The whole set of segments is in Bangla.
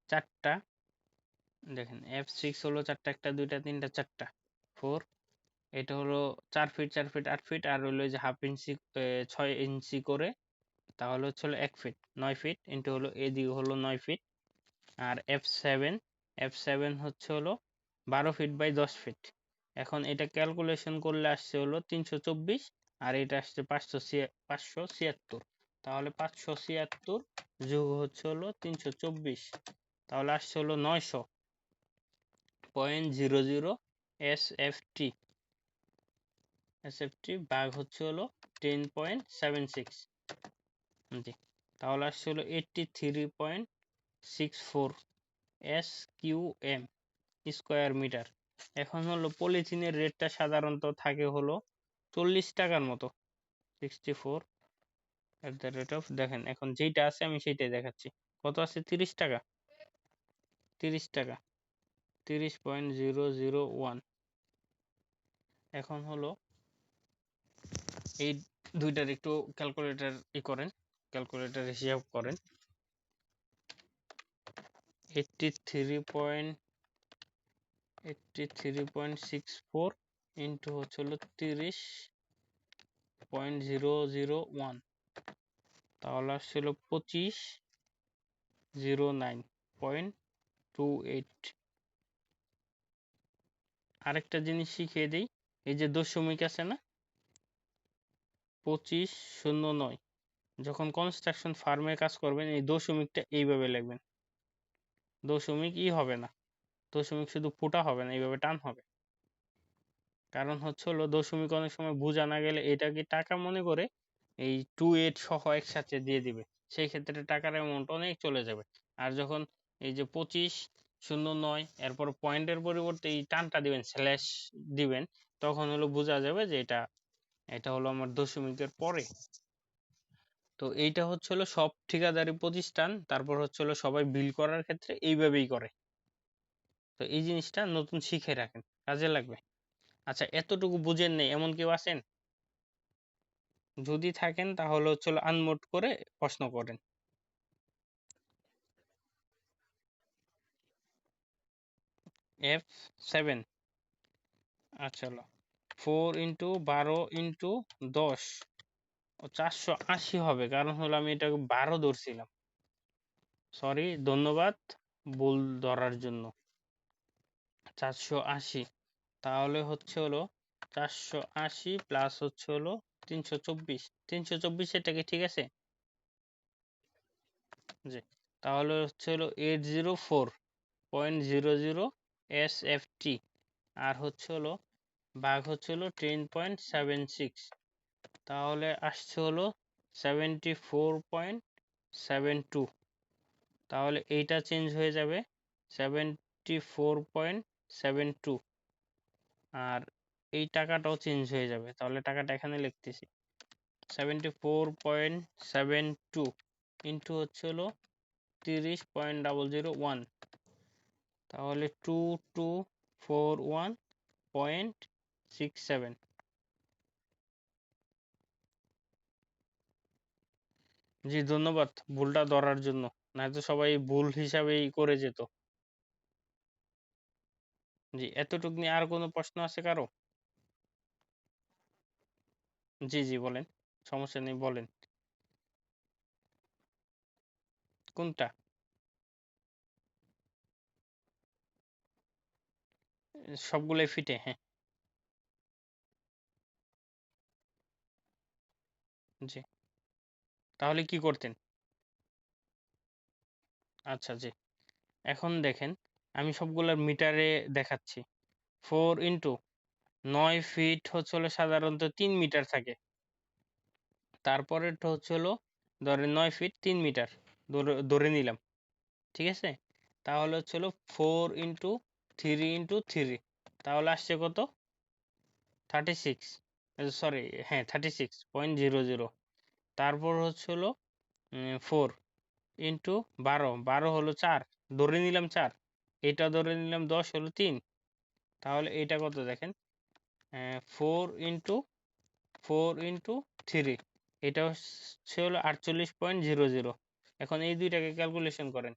চারটা, দেখেন F6 হলো চারটা, একটা দুইটা তিনটা চারটা 4, এটা হলো 4 ফিট 4 ফিট 8 ফিট, আর হলো যে হাফ ইঞ্চি 6 ইঞ্চি করে, তাহলে হচ্ছে হলো 1 ফিট 9 ফিট ইন্টু হলো এদিকে হলো 9 ফিট। আর F7 হচ্ছে হলো 12 ফিট বাই 10 ফিট। এখন এটা ক্যালকুলেশন করলে আসছে হলো 324, আর এটা আসছে 576, তাহলে 576 যোগ হচ্ছে হলো 324, তাহলে আসছে হলো 900.00 এসএফটি ভাগ হচ্ছে হলো 10.76, জি, তাহলে আসছে হলো 83.64 SQM স্কোয়ার মিটার। এখন হলো পলিথিনের রেটটা সাধারণত থাকে হলো 40 টাকার মতো, 64 এট দ্য রেট অফ, দেখেন এখন যেইটা আছে আমি সেইটাই দেখাচ্ছি। কত আছে? 30 টাকা, 30 টাকা, 30.001। এখন হলো এই দুইটার একটু ক্যালকুলেটর করেন, ক্যালকুলেটর হিসাব করেন। 83.64 ইন্টু হচ্ছে হলো 30.001, তাহলে আসছিল 2509.28। আরেকটা জিনিস শিখিয়ে দিই, এই যে দশমিক আছে না 2509, যখন কনস্ট্রাকশন ফার্মে কাজ করবেন এই দশমিকটা এইভাবে লিখবেন, দশমিক হবে না, দশমিক শুধু ফুটা হবে না, এইভাবে টান হবে। কারণ হচ্ছে হলো দশমিক অনেক সময় বোঝা না গেলে এটাকে টাকা মনে করে এই 28 সহ একসাথে দিয়ে দিবে, সেই ক্ষেত্রে টাকার অ্যামাউন্ট অনেক চলে যাবে। আর যখন এই যে 2509 এরপর পয়েন্টের পরিবর্তে এই টানটা দিবেন, স্ল্যাশ দিবেন, তখন হলো বোঝা যাবে যে এটা এটা হলো আমার দশমিকের পরে। তো এইটা হচ্ছে হলো সব ঠিকাদারি প্রতিষ্ঠান, তারপর হচ্ছে হলো সবাই বিল করার ক্ষেত্রে এইভাবেই করে। তো এই জিনিসটা নতুন শিখে রাখেন, কাজে লাগবে। আচ্ছা, এতটুকু বুঝেন নেই এমন কেউ আছেন? যদি থাকেন তাহলে হচ্ছে আনমোড করে প্রশ্ন করেন। F7, আচ্ছা, 4 × 12 × 10, 480 হবে, কারণ হলো আমি এটাকে 12 ধরছিলাম, সরি, ধন্যবাদ ভুল ধরার জন্য। 480, তাহলে হচ্ছে হলো 480 প্লাস হচ্ছে হলো 324, 324 এটা কি ঠিক আছে? জি, তাহলে হচ্ছে হলো 804.00 SFT, আর হচ্ছে হলো ভাগ হচ্ছে হলো 10.76, তাহলে আসছে হলো 74.72, তাহলে এইটা চেঞ্জ হয়ে যাবে 74.72, আর এই টাকাটাও চেঞ্জ হয়ে যাবে, তাহলে টাকাটা এখানে লিখতেছি 74.72 ইন্টু হচ্ছে হলো 30.001, তাহলে 2241.67। জি, ধন্যবাদ ভুলটা ধরার জন্য, নয়তো সবাই ভুল হিসাবেই করে যেত। জি, এতটুক নিয়ে আর কোনো প্রশ্ন আছে কারো? জি জি বলেন, সমস্যা নেই বলেন। কোনটা? সবগুলাই ফিটে, হ্যাঁ। জি, তাহলে কি করতেন? আচ্ছা, জি, এখন দেখেন আমি সবগুলার মিটারে দেখাচ্ছি। 4 × 9 ফিট হচ্ছে হলো সাধারণত 3 মিটার থাকে, তারপরেরটা হচ্ছে হলো ধরেন 9 ফিট 3 মিটার ধরে নিলাম, ঠিক আছে? তাহলে হচ্ছে হলো 4 × 3 × 3, তাহলে আসছে কত? 36, সরি, হ্যাঁ 36.00। তারপর হচ্ছে হলো 4 × 12, 12 হলো 4, ধরে নিলাম 4, এটা ধরে নিলাম 10 হলো 3, তাহলে এটা কত দেখেন? 4 × 3, এটা হচ্ছে হলো 48.00। এখন এই দুইটাকে ক্যালকুলেশন করেন,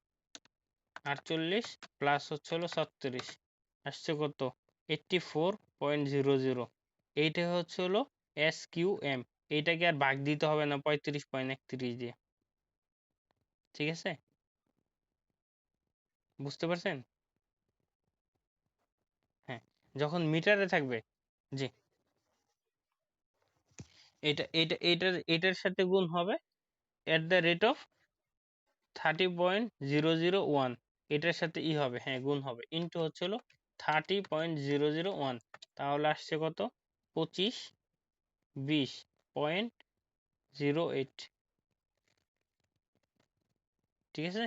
48 প্লাস হচ্ছে হলো 36 আসছে কত 84.00। এইটা হচ্ছে হলো SQM। এইটাকে আর ভাগ দিতে হবে না 35.31 দিয়ে। ঠিক আছে, বুঝতে পারছেন? হ্যাঁ, যখন মিটারে থাকবে, জি, এটার সাথে গুণ হবে @30.001। এটার সাথে হবে, হ্যাঁ গুণ হবে, ইন্টু হচ্ছে হলো 30.001। তাহলে আসছে কত 25 20.08। ঠিক আছে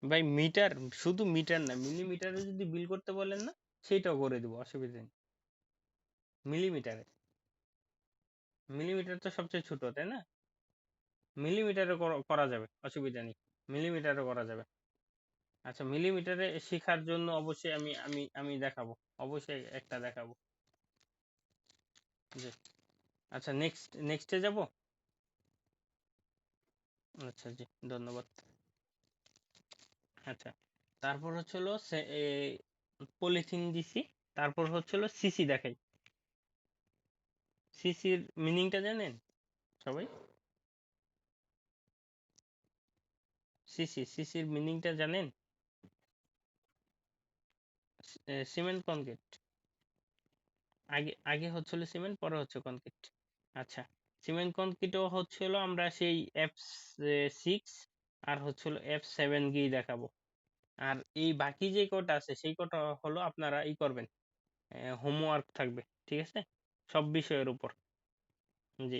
ভাই, মিটার, শুধু মিটার না, মিলিমিটারে যদি বিল করতে বলেন না সেটাও করে দেবো, অসুবিধা নেই। মিলিমিটারে, মিলিমিটার তো সবচেয়ে ছোট, তাই না? মিলিমিটারে করা যাবে, অসুবিধা নেই, মিলিমিটারে করা যাবে। আচ্ছা, মিলিমিটারে শেখার জন্য অবশ্যই আমি দেখাবো, অবশ্যই একটা দেখাবো। জি, আচ্ছা, নেক্সটে যাব। আচ্ছা জি, ধন্যবাদ। আচ্ছা, তারপর হচ্ছিল পলিথিন দিছি, তারপর হচ্ছিল সিসি দেখাই। সিসির মিনিংটা জানেন সবাই? সিসির মিনিংটা জানেন? Cement concrete. আগে আগে হচ্ছিল সিমেন্ট, পরে হচ্ছে কনক্রিট। আচ্ছা, সিমেন্ট কনক্রিটও হচ্ছিল আমরা সেই F6 আর হচ্ছিল F7 গিয়ে দেখাবো। আর এই বাকি যে কটা আছে সেই কটা হলো আপনারা করবেন, হোমওয়ার্ক থাকবে, ঠিক আছে, সব বিষয়ের উপর। জি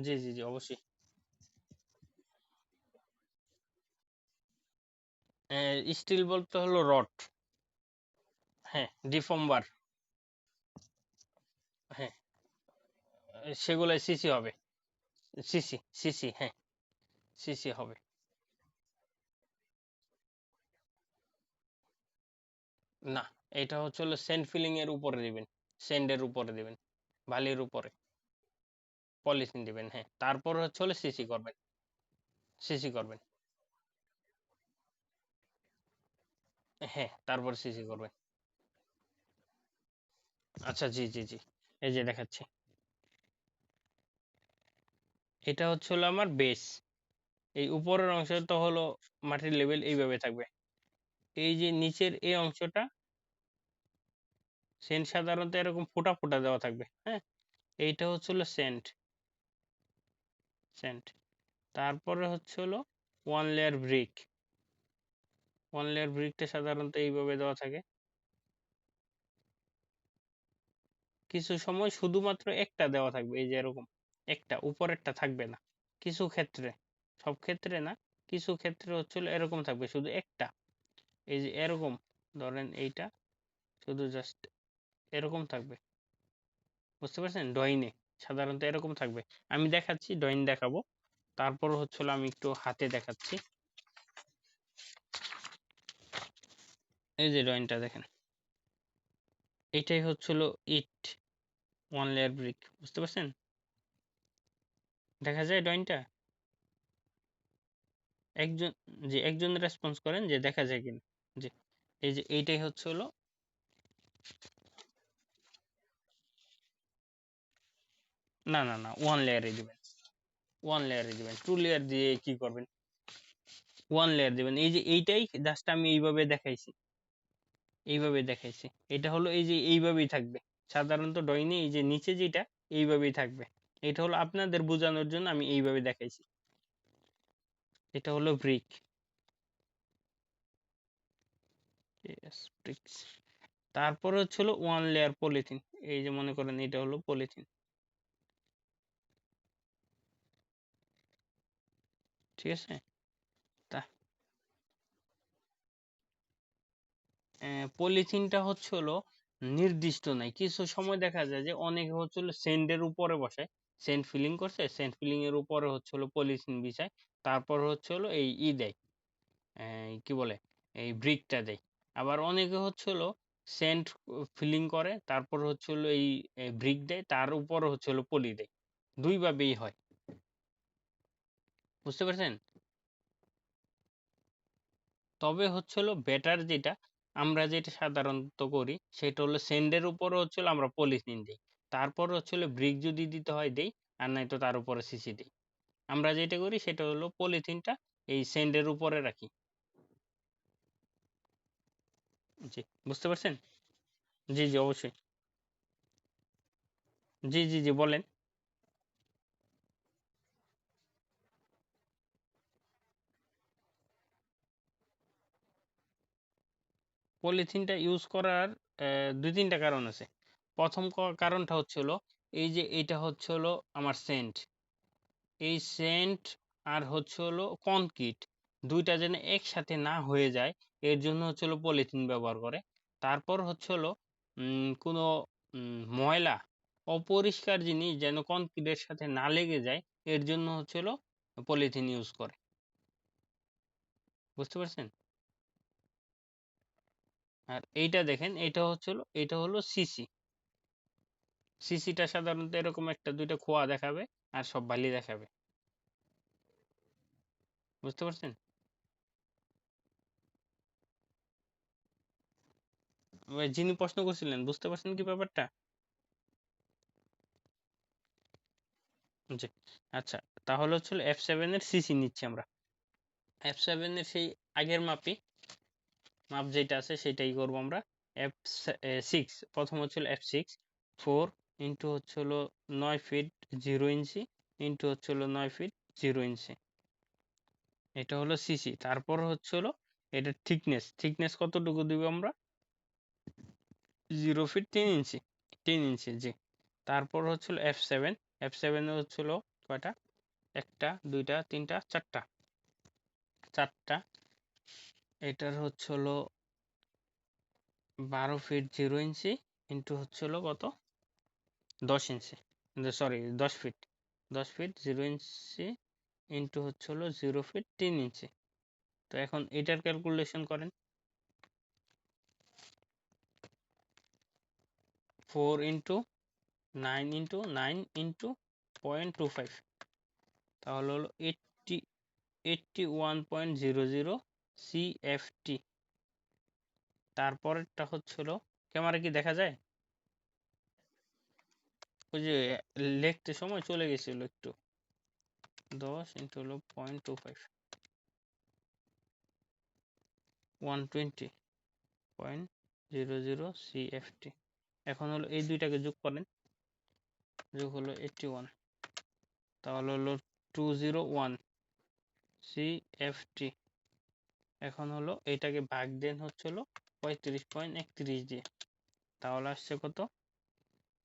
জি জি জি, অবশ্যই। স্টিল বলতে হলো রড। হ্যাঁ, ডিফর্ম বার। হ্যাঁ, সেগুলাই সিসি হবে। সিসি, হ্যাঁ, সিসি হবে। না, এটা হচ্ছে হলো সেন্ড ফিলিং এর উপরে দিবেন, সেন্ডের উপরে দিবেন, বালির উপরে পলিথিন দিবেন, হ্যাঁ, তারপর হচ্ছে হলো সিসি করবেন, সিসি করবেন। হ্যাঁ, তারপর সিসি করবেন। আচ্ছা, জি জি জি, এই যে দেখাচ্ছি। এটা হচ্ছে হলো আমার বেস। এই উপরের অংশটা হলো মাটির লেভেল, এইভাবে থাকবে। এই যে নিচের এই অংশটা, সেন্ট সাধারণত এরকম ফোঁটা ফোঁটা দেওয়া থাকবে, হ্যাঁ, এইটা হচ্ছে হলো সেন্ট। তারপরে হচ্ছে হলো one layer brick. One layer ব্রিকটা সাধারণত এইভাবে দেওয়া থাকে। কিছু সময় শুধুমাত্র একটা দেওয়া থাকবে, এই যে এরকম একটা, উপরেরটা থাকবে না কিছু ক্ষেত্রে, সব ক্ষেত্রে না, কিছু ক্ষেত্রে হচ্ছে হলো এরকম থাকবে শুধু একটা। এই যে এরকম, ধরেন এইটা শুধু জাস্ট এরকম থাকবে, বুঝতে পারছেন? ড্রয়িংয়ে সাধারণত এরকম থাকবে। আমি দেখাচ্ছি, ড্রয়িং দেখাবো, তারপর হচ্ছে হলো আমি একটু হাতে দেখাচ্ছি। এই যে ড্রয়িংটা দেখেন, এটাই হচ্ছিল ইট, ওয়ান লেয়ার ব্রিক, বুঝতে পারছেন? দেখা যায় ড্রয়িংটা? একজন, যে একজন রেসপন্স করেন যে দেখা যায় কিনা। জি, এই যে এইটাই হচ্ছে হলো, না না না, ওয়ান লেয়ারে দিবেন, ওয়ান লেয়ারে দিবেন, টু লেয়ার দিয়ে কি করবেন? ওয়ান লেয়ার দিবেন। এই যে এইটাই জাস্ট আমি এইভাবে দেখাইছি, এইভাবে দেখাইছি। এটা হলো এই যে এইভাবেই থাকবে, সাধারণত ড্রয়িং এই যে নিচে যেটা এইভাবেই থাকবে। এটা হলো আপনাদের বোঝানোর জন্য আমি এইভাবে দেখাইছি। এটা হলো ব্রিক। ব্রিক্স। তারপরে হচ্ছে হলো ওয়ান লেয়ার পলিথিন। এই যে মনে করেন এটা হলো পলিথিন, ঠিক আছে। তা পলিথিনটা হচ্ছে হলো নির্দিষ্ট নাই, কিছু সময় দেখা যায় যে অনেকে হচ্ছে হলো সেন্ডের উপরে বসে, সেন্ড ফিলিং করছে, সেন্ড ফিলিং এর উপরে হচ্ছে হলো পলিথিন বিছায়, তারপর হচ্ছে হলো এই দেয়, কি বলে, এই ব্রিকটা দেয়। আবার অনেকে হচ্ছে হলো সেন্ট ফিলিং করে, তারপর হচ্ছে হলো এই ব্রিক দেয়, তার উপরে হচ্ছে হলো পলি দেয়। দুই ভাবেই হয়, বুঝতে পারছেন? তবে হচ্ছিল বেটার যেটা আমরা যেটা সাধারণত করি সেটা হলো সেন্ডের উপরে হচ্ছিল আমরা পলিথিন দিই, তারপর হচ্ছিল ব্রিক যদি দিতে হয় দেই, আর নয়তো তার উপরে সিসি দিই। আমরা যেটা করি সেটা হলো পলিথিনটা এই সেন্ডের উপরে রাখি। জি, বুঝতে পারছেন? জি জি অবশ্যই। জি জি জি বলেন। পলিথিনটা ইউজ করার দুই তিনটা কারণ আছে। প্রথম কারণটা হচ্ছে হলো এই যে এটা হচ্ছে হলো আমার সেন্ট, এই সেন্ট আর হচ্ছে হলো কনক্রিট দুইটা যেন একসাথে না হয়ে যায় এর জন্য হচ্ছে হলো পলিথিন ব্যবহার করে। তারপর হচ্ছে হলো কোনো ময়লা অপরিষ্কার জিনিস যেন কনক্রিটের সাথে না লেগে যায় এর জন্য হচ্ছে হলো পলিথিন ইউজ করে। বুঝতে পারছেন? আর এইটা দেখেন এটা হচ্ছে হলো এটা হলো সিসি। সিসিটা সাধারণত এরকম একটা দুইটা খোয়া দেখাবে আর সব বালি দেখাবে। বুঝতে পারছেন? ওই যিনি প্রশ্ন করছিলেন বুঝতে পারছেন কি ব্যাপারটা? জি। আচ্ছা, তাহলে হচ্ছে F7 এর সিসি নিচ্ছি আমরা। F7 এর সেই আগের মাপ যেটা আছে সেটাই করব আমরা। F6 প্রথম হচ্ছিল F6 4 ইন্টু হচ্ছে হলো 9 ফিট 0 ইঞ্চি ইন্টু হচ্ছে হলো 9 ফিট 0 ইঞ্চি। এটা হলো সিসি। তারপর হচ্ছে হলো এটা থিকনেস কতটুকু দিব আমরা? 0 ফিট 3 ইঞ্চি 3 ইঞ্চি জি। তারপর হচ্ছিল F7, F7 এ হচ্ছিল কয়টা? একটা দুইটা তিনটা চারটা, চারটা। এটার হচ্ছে হলো 12 ফিট 0 ইঞ্চি ইন্টু হচ্ছে হলো কত? 10 ইঞ্চি, সরি 10 ফিট, 10 ফিট 0 ইঞ্চি ইন্টু হচ্ছে হলো 0 ফিট 3 ইঞ্চি। তো এখন এটার ক্যালকুলেশন করেন। 4 ইন্টু 9 ইন্টু 9 ইন্টু 0.25, তাহলে হলো 81.00 CFT। তারপরেরটা হচ্ছিল, ক্যামেরা কি দেখা যায়? ওই যে লিখতে সময় চলে গেছিল একটু। 10 ইন্টু হলো 0.25, 120.00 CFT। এখন হলো এই দুইটাকে যোগ করেন, যোগ হলো 81, তাহলে হলো 201 CFT। এখন হলো এটাকে ভাগ দেন হচ্ছে হলো 35.31 দিয়ে, তাহলে আসছে কত?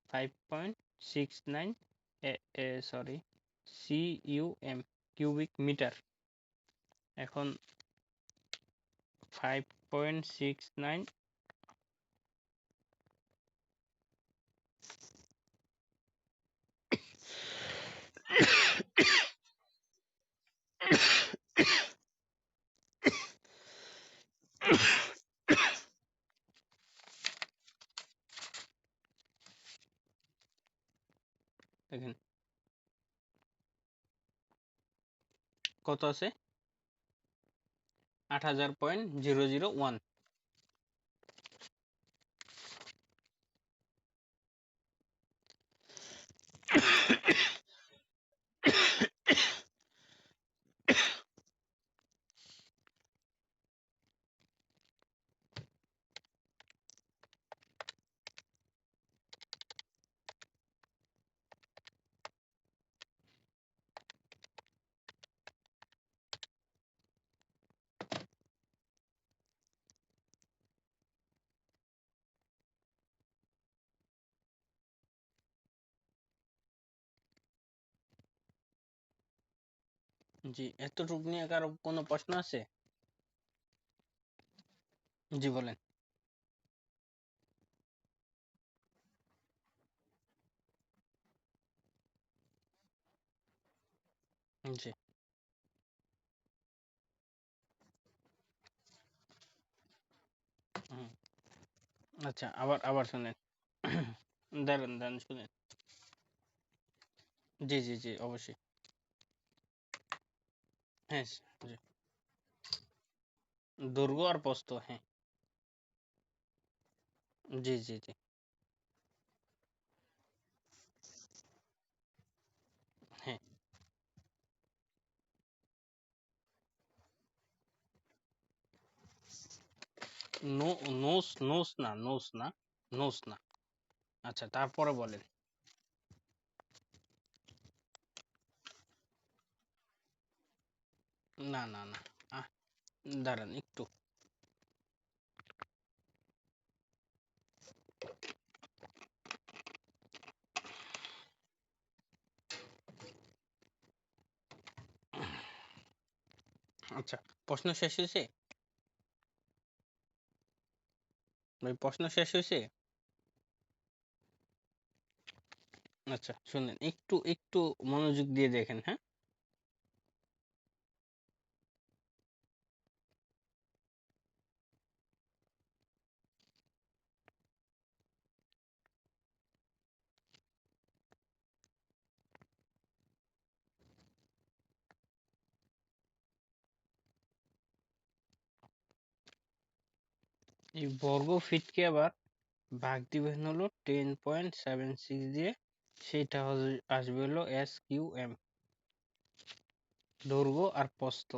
5.69 সরি CUM, কিউবিক মিটার। এখন 5.69 দেখেন কত আছে? 8000.001। জি, এতটুক নিয়ে কারো কোনো প্রশ্ন আছে? জি বলেন। জি। হুম, আচ্ছা, আবার আবার শুনেন। দাঁড়ান দাঁড়ান শুনেন। জি জি জি অবশ্যই। হ্যাঁ জি। দৈর্ঘ্য আর প্রস্থ, হ্যাঁ। জি জি জি। হ্যাঁ। নো, নোস নোস না, নোস না, নোস না। আচ্ছা, তারপরে বলেন। না না না। আহ, দাঁড়ান একটু। আচ্ছা, প্রশ্ন শেষ হয়েছে? ভাই প্রশ্ন শেষ হয়েছে? আচ্ছা শুনেন, একটু একটু মনোযোগ দিয়ে দেখেন, হ্যাঁ। এই বর্গ ফিটকে আবার ভাগ দিবেন হলো 10.76 দিয়ে, সেটা আসবে হলো SQM, দৈর্ঘ্য আর প্রস্থ।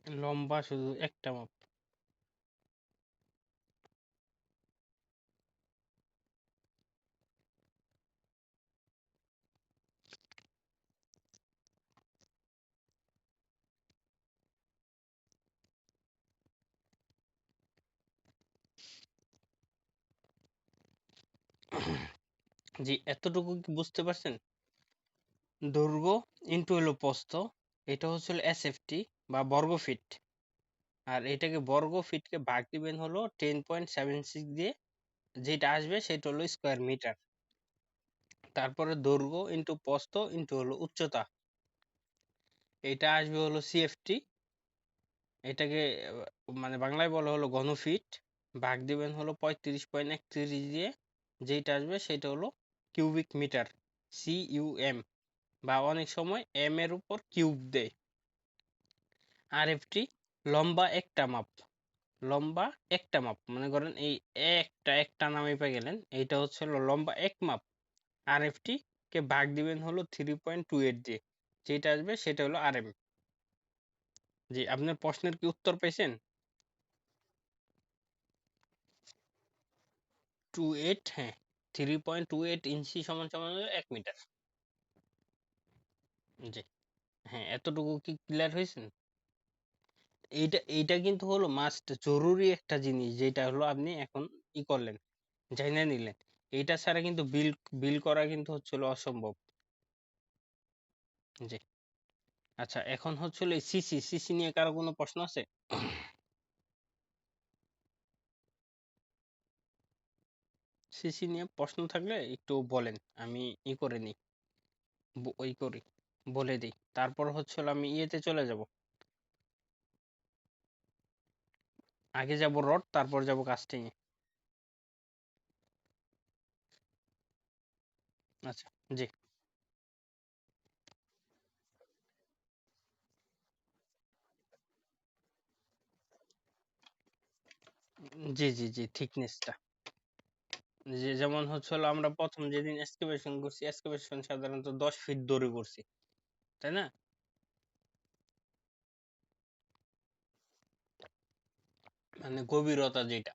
লম্বা শুধু একটা মাপ। জি, এতটুকু কি বুঝতে পারছেন? দৈর্ঘ্য ইন্টু হলো প্রস্থ, এটা হচ্ছে SFT বা বর্গ ফিট। আর এটাকে বর্গ ফিটকে ভাগ দিবেন হলো 10.76 দিয়ে, যেটা আসবে সেটা হলো স্কোয়ার মিটার। তারপরে দৈর্ঘ্য ইন্টু প্রস্থ ইন্টু হলো উচ্চতা, এটা আসবে হলো CFT। এটাকে মানে বাংলায় বলা হলো ঘনফিট। ভাগ দিবেন হলো 35.31 দিয়ে, যেটা আসবে সেটা হলো কিউবিক মিটার, CUM। বা অনেক সময় এম এর উপর কিউব দেয়। RFT লম্বা একটা মাপ, লম্বা একটা মাপ মনে করেন এই একটা একটা নামে পেয়ে গেলেন, এইটা হচ্ছে হলো লম্বা এক মাপ। RFT কে ভাগ দিবেন হলো 3.28 দিয়ে, যেটা আসবে সেটা হলো RM। জি, আপনার প্রশ্নের কি উত্তর পেয়েছেন? 28, হ্যাঁ। 3.28 ইঞ্চি সমান সমান হলো 1 মিটার। জি, হ্যাঁ। এতটুকু কি ক্লিয়ার হয়েছেন? এইটা এইটা কিন্তু হলো মাস্ট জরুরি একটা জিনিস, যেটা হলো আপনি এখন ই করলেন, জাইনা নিলেন। এইটা ছাড়া কিন্তু বিল বিল করা কিন্তু হচ্ছিল অসম্ভব। জি। আচ্ছা, এখন হচ্ছিল এই সিসি সিসি নিয়ে কারো কোনো প্রশ্ন আছে? সিসি নিয়ে প্রশ্ন থাকলে একটু বলেন, আমি ই করে নিই, ওই করি, বলে দিই। তারপর হচ্ছিল আমি ইয়েতে চলে যাব, আগে যাব রড, তারপর যাব কাস্টিং এ। আচ্ছা। জি জি জি জি, থিকনেসটা। যে যেমন হচ্ছে হলো আমরা প্রথম যেদিন এক্সকাভেশন করছি, এক্সকাভেশন সাধারণত 10 ফিট দূরে করছি, তাই না? মানে গভীরতা যেটা,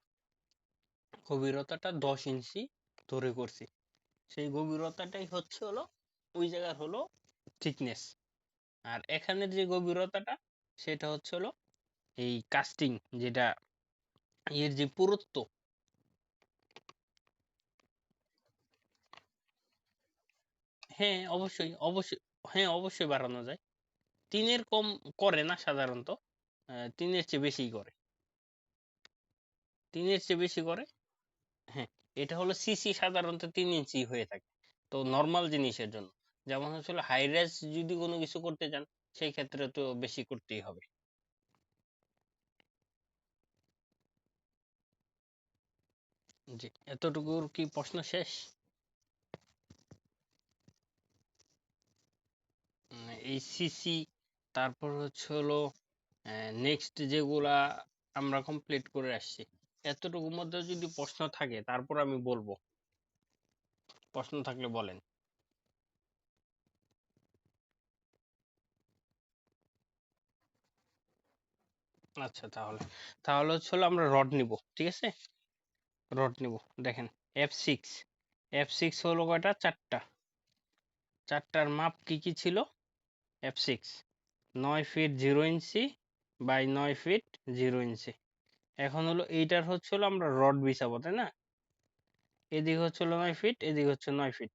গভীরতাটা 10 ইঞ্চি ধরে করছি। সেই গভীরতাটাই হচ্ছে হলো ওই জায়গার হলো থিকনেস। আর এখানের যে গভীরতাটা, সেটা হচ্ছে হলো এই কাস্টিং, যেটা এর যে পুরুত্ব, হ্যাঁ অবশ্যই অবশ্যই, হ্যাঁ অবশ্যই বাড়ানো যায়। 3-এর কম করে না সাধারণত, 3-এর চেয়ে বেশি করে, 3-এর চেয়ে বেশি করে। হ্যাঁ, এটা হলো সিসি সাধারণত 3 ইঞ্চি হয়ে থাকে, তো নর্মাল জিনিসের জন্য। যেমন হচ্ছে হাই রেস যদি কোনো কিছু করতে চান, সেই ক্ষেত্রে তো বেশি করতেই হবে। জি, এতটুকুর কি প্রশ্ন শেষ? এই সিসি, তারপর হচ্ছে হলো নেক্সট যেগুলা আমরা কমপ্লিট করে আসছি, এতটুকুর মধ্যে যদি প্রশ্ন থাকে তারপর আমি বলবো, প্রশ্ন থাকলে বলেন। আচ্ছা, তাহলে তাহলে হচ্ছে হলো আমরা রড নিব, ঠিক আছে? রড নিব, দেখেন F6, F6 হলো কয়টা, 4টা, 4টার মাপ কি কি ছিল? F6 9 feet 0 inch by 9 feet 0 inch. এখন হলো এইটার হচ্ছে হলো আমরা রড বিছাবো, তাই না? এদিকে হচ্ছে হলো 9 ফিট, এদিকে হচ্ছে 9 ফিট।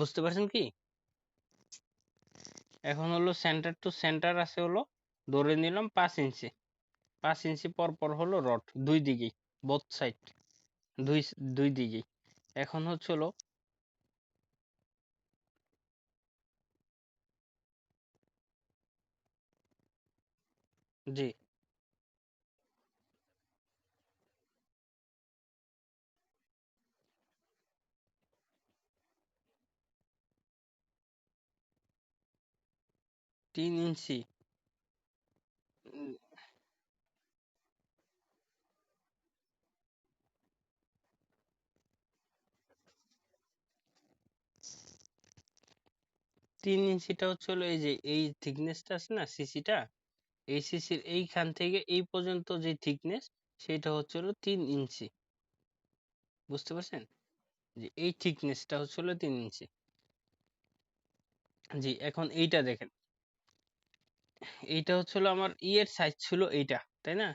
বুঝতে পারছেন কি? এখন হলো সেন্টার টু সেন্টার আছে হলো, ধরে নিলাম 5 ইঞ্চি, 5 ইঞ্চি পর পর হলো রড, দুই দিকেই, বোথ সাইড, দুই দুই দিকেই। এখন হচ্ছে হলো, জি 3 ইঞ্চি, 3 ইঞ্চিটা হচ্ছে হলো এই যে এই থিকনেসটা আছে না সিসিটা, এই সিসির এইখান থেকে এই পর্যন্ত যে থিকনেস, সেটা হচ্ছে হলো 3 ইঞ্চি। বুঝতে পারছেন? যে এই থিকনেসটা হচ্ছে হলো 3 ইঞ্চি। জি, এখন এইটা দেখেন, এইটা হচ্ছে হলো আমার ইয়ের সাইজ ছিল এইটা, তাই না?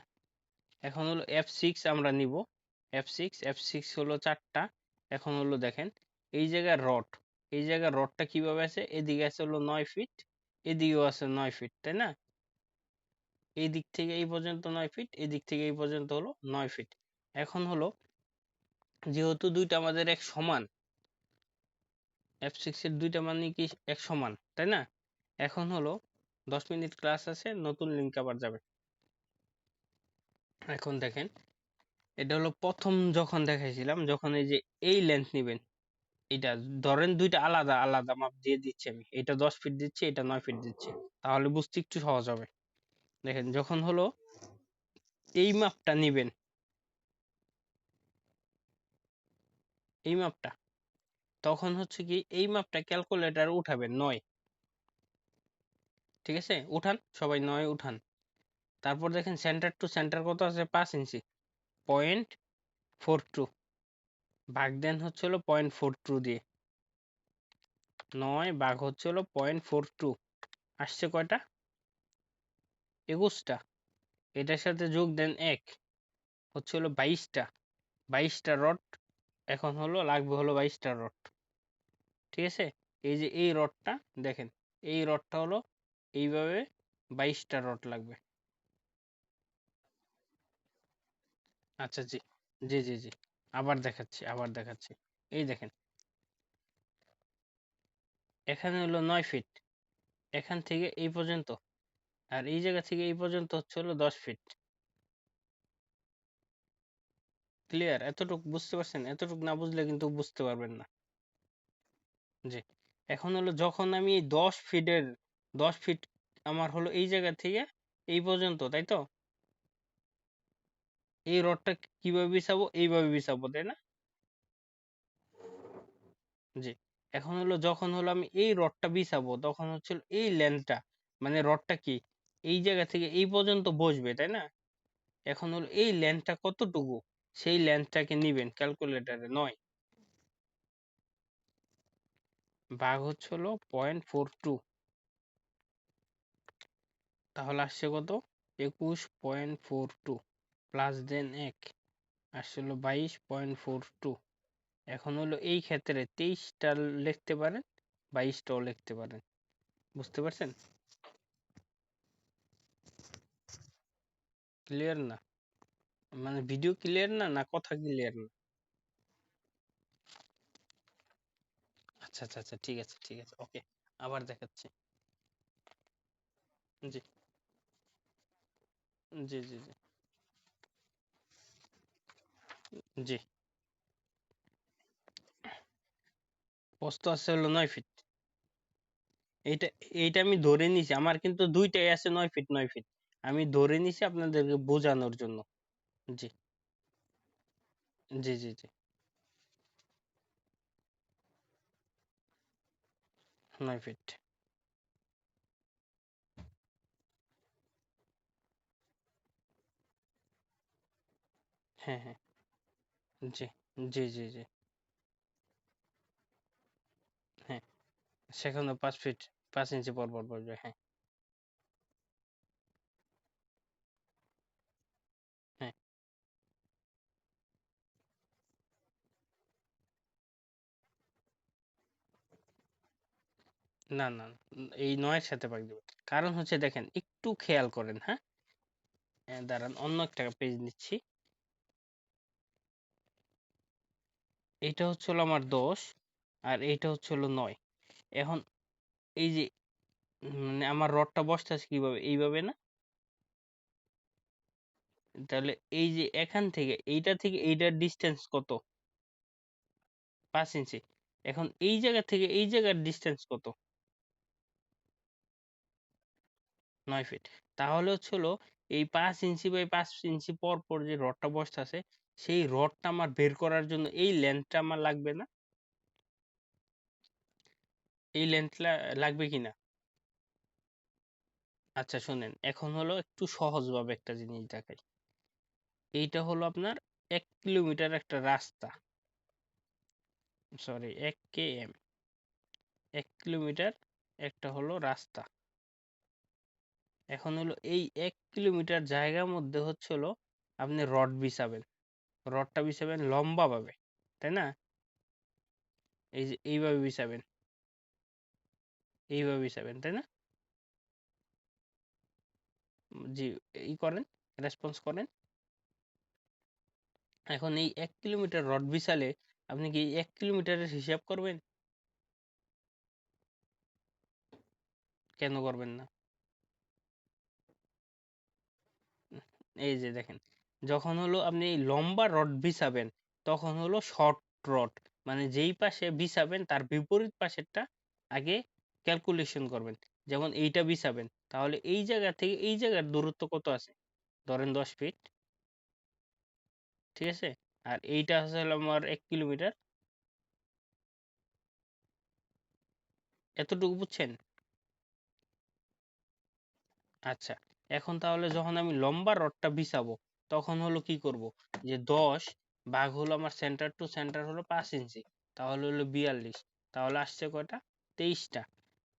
এখন হলো F6 আমরা নিব, F6 হলো 4টা। এখন হলো দেখেন, এই জায়গায় রড, এই জায়গায় রডটা কিভাবে আছে, এদিকে আছে হলো 9 ফিট, এদিকেও আছে 9 ফিট, তাই না? এই দিক থেকে এই পর্যন্ত 9 ফিট, এই দিক থেকে এই পর্যন্ত হলো 9 ফিট। এখন হলো, যেহেতু দুইটা আমাদের এক সমান, F6 এর দুইটা মানে কি এক সমান, তাই না? এখন হলো 10 মিনিট ক্লাস আছে, নতুন লিঙ্ক আবার যাবে। এখন দেখেন, এটা হলো প্রথম যখন দেখাইছিলাম, যখন এই যে এই লেন্থ নিবেন, এটা ধরেন দুইটা আলাদা আলাদা মাপ দিয়ে দিচ্ছি আমি, এটা 10 ফিট দিচ্ছি, এটা 9 ফিট দিচ্ছি, তাহলে বুঝতে একটু সহজ হবে। দেখেন, যখন হলো এই মাপটা নিবেন, এই মাপটা, তখন হচ্ছে কি এই মাপটা ক্যালকুলেটার উঠাবেন 9, ঠিক আছে? উঠান সবাই, 9 উঠান। তারপর দেখেন সেন্টার টু সেন্টার কত আছে, 5 ইঞ্চি, 0.42, ভাগ দেন হচ্ছে হলো 0.42 দিয়ে, 9 ভাগ হচ্ছে হলো 0.42, আসছে কয়টা, 21টা। এটার সাথে যোগ দেন 1, হচ্ছে হলো 22টা, 22টা রড। এখন হলো লাগবে হলো 22টা রড, ঠিক আছে? এই যে এই রডটা দেখেন, এই রডটা হলো এইভাবে 22টা রড লাগবে। আচ্ছা, জি জি জি জি, আবার দেখাচ্ছি, আবার দেখাচ্ছি। এই দেখেন, এখানে হলো 9 ফিট, এখান থেকে এই পর্যন্ত, আর এই জায়গা থেকে এই পর্যন্ত হচ্ছে হলো 10 ফিট। ক্লিয়ার? এতটুকু বুঝতে পারছেন? এতটুকু না বুঝলে কিন্তু বুঝতে পারবেন না। জি, এখন হলো যখন আমি এই 10 ফিটের, 10 ফিট আমার হলো এই জায়গা থেকে এই পর্যন্ত, তাই তো? এই রডটা কিভাবে বিছাবো, এইভাবে বিছাবো, তাই না? জি, এখন হলো যখন হলো আমি এই রডটা বিছাবো, তখন হচ্ছে এই লেন্থটা, মানে রডটা কি এই জায়গা থেকে এই পর্যন্ত বসবে, তাই না? এখন হলো এই লেন্থটা কতটুকু, সেই লেন্থটাকে নিবেন ক্যালকুলেটারে, 9 ভাগ হচ্ছে হলো 0.42, তাহলে আসছে কত, 21.42 প্লাস দেন 1 আসলে 22.42। এখন হলো এই ক্ষেত্রে 23টা লিখতে পারেন, 22টাও লিখতে পারেন। বুঝতে পারছেন? ক্লিয়ার না? মানে ভিডিও ক্লিয়ার না, না কথা ক্লিয়ার না? আচ্ছা আচ্ছা আচ্ছা, ঠিক আছে ঠিক আছে, ওকে, আবার দেখাচ্ছি। জি জি জি জি জি। প্রস্থ আছে হলো 9 ফিট। এইটা এইটা আমি ধরে নিছি, আমার কিন্তু দুইটাই আছে 9 ফিট 9 ফিট। আমি ধরে নিছি আপনাদেরকে বোঝানোর জন্য। জি জি জি জি। 9 ফিট। হ্যাঁ হ্যাঁ। জি জি জি জি। হ্যাঁ, সেখানে 5 ফিট 5 ইঞ্চি পর পর পড়বে, হ্যাঁ। হ্যাঁ না না না, এই 9-এর সাথে ভাগ দেবেন। কারণ হচ্ছে দেখেন, একটু খেয়াল করেন, হ্যাঁ। দাঁড়ান, অন্য একটা পেজ নিচ্ছি। এইটা হচ্ছে হলো আমার 10, আর এইটা হচ্ছে হলো 9। এখন এই যে মানে আমার রডটা বসতেছে কিভাবে, এইভাবে না? তাহলে এই যে এখান থেকে এইটা থেকে এইটার ডিস্টেন্স কত? 5 ইঞ্চি। এখন এই জায়গা থেকে এই জায়গার ডিস্টেন্স কত? 9 ফিট। তাহলে হচ্ছে হলো এই 5 ইঞ্চি বাই 5 ইঞ্চি পর পর যে রডটা বসতেছে, সেই রডটা আমার বের করার জন্য এই লেন্থটা আমার লাগবে না? এই লেন্থটা লাগবে কিনা? আচ্ছা শুনেন, এখন হলো একটু সহজভাবে একটা জিনিস দেখাই। এইটা হলো আপনার 1 কিলোমিটার একটা রাস্তা, সরি 1 km, 1 কিলোমিটার একটা হলো রাস্তা। এখন হলো এই 1 কিলোমিটার জায়গার মধ্যে হচ্ছে হলো আপনি রড বিছাবেন। রডটা বিছাবেন লম্বা ভাবে, তাই না? এই যে এইভাবে বিছাবেন, এইভাবে বিছাবেন, তাই না? জি, ই করেন, রেসপন্স করেন। এখন এই 1 কিলোমিটার রড বিছালে আপনি কি 1 কিলোমিটারের হিসাব করবেন? কেন করবেন না? এই যে দেখেন, যখন হলো আপনি এই লম্বা রড বিছাবেন, তখন হলো শর্ট রড, মানে যেই পাশে বিছাবেন তার বিপরীত পাশেরটা আগে ক্যালকুলেশন করবেন। যেমন এইটা বিছাবেন, তাহলে এই জায়গা থেকে এই জায়গার দূরত্ব কত আছে? ধরেন 10 ফিট, ঠিক আছে? আর এইটা হচ্ছে হলো আমার 1 কিলোমিটার। এতটুকু বুঝছেন? আচ্ছা, এখন তাহলে যখন আমি লম্বা রডটা বিছাবো, তখন হলো কি করব, যে 10 ভাগ হলো আমার সেন্টার টু সেন্টার হলো 5 ইঞ্চি, তাহলে হলো 42, তাহলে আসছে কয়টা? 23টা।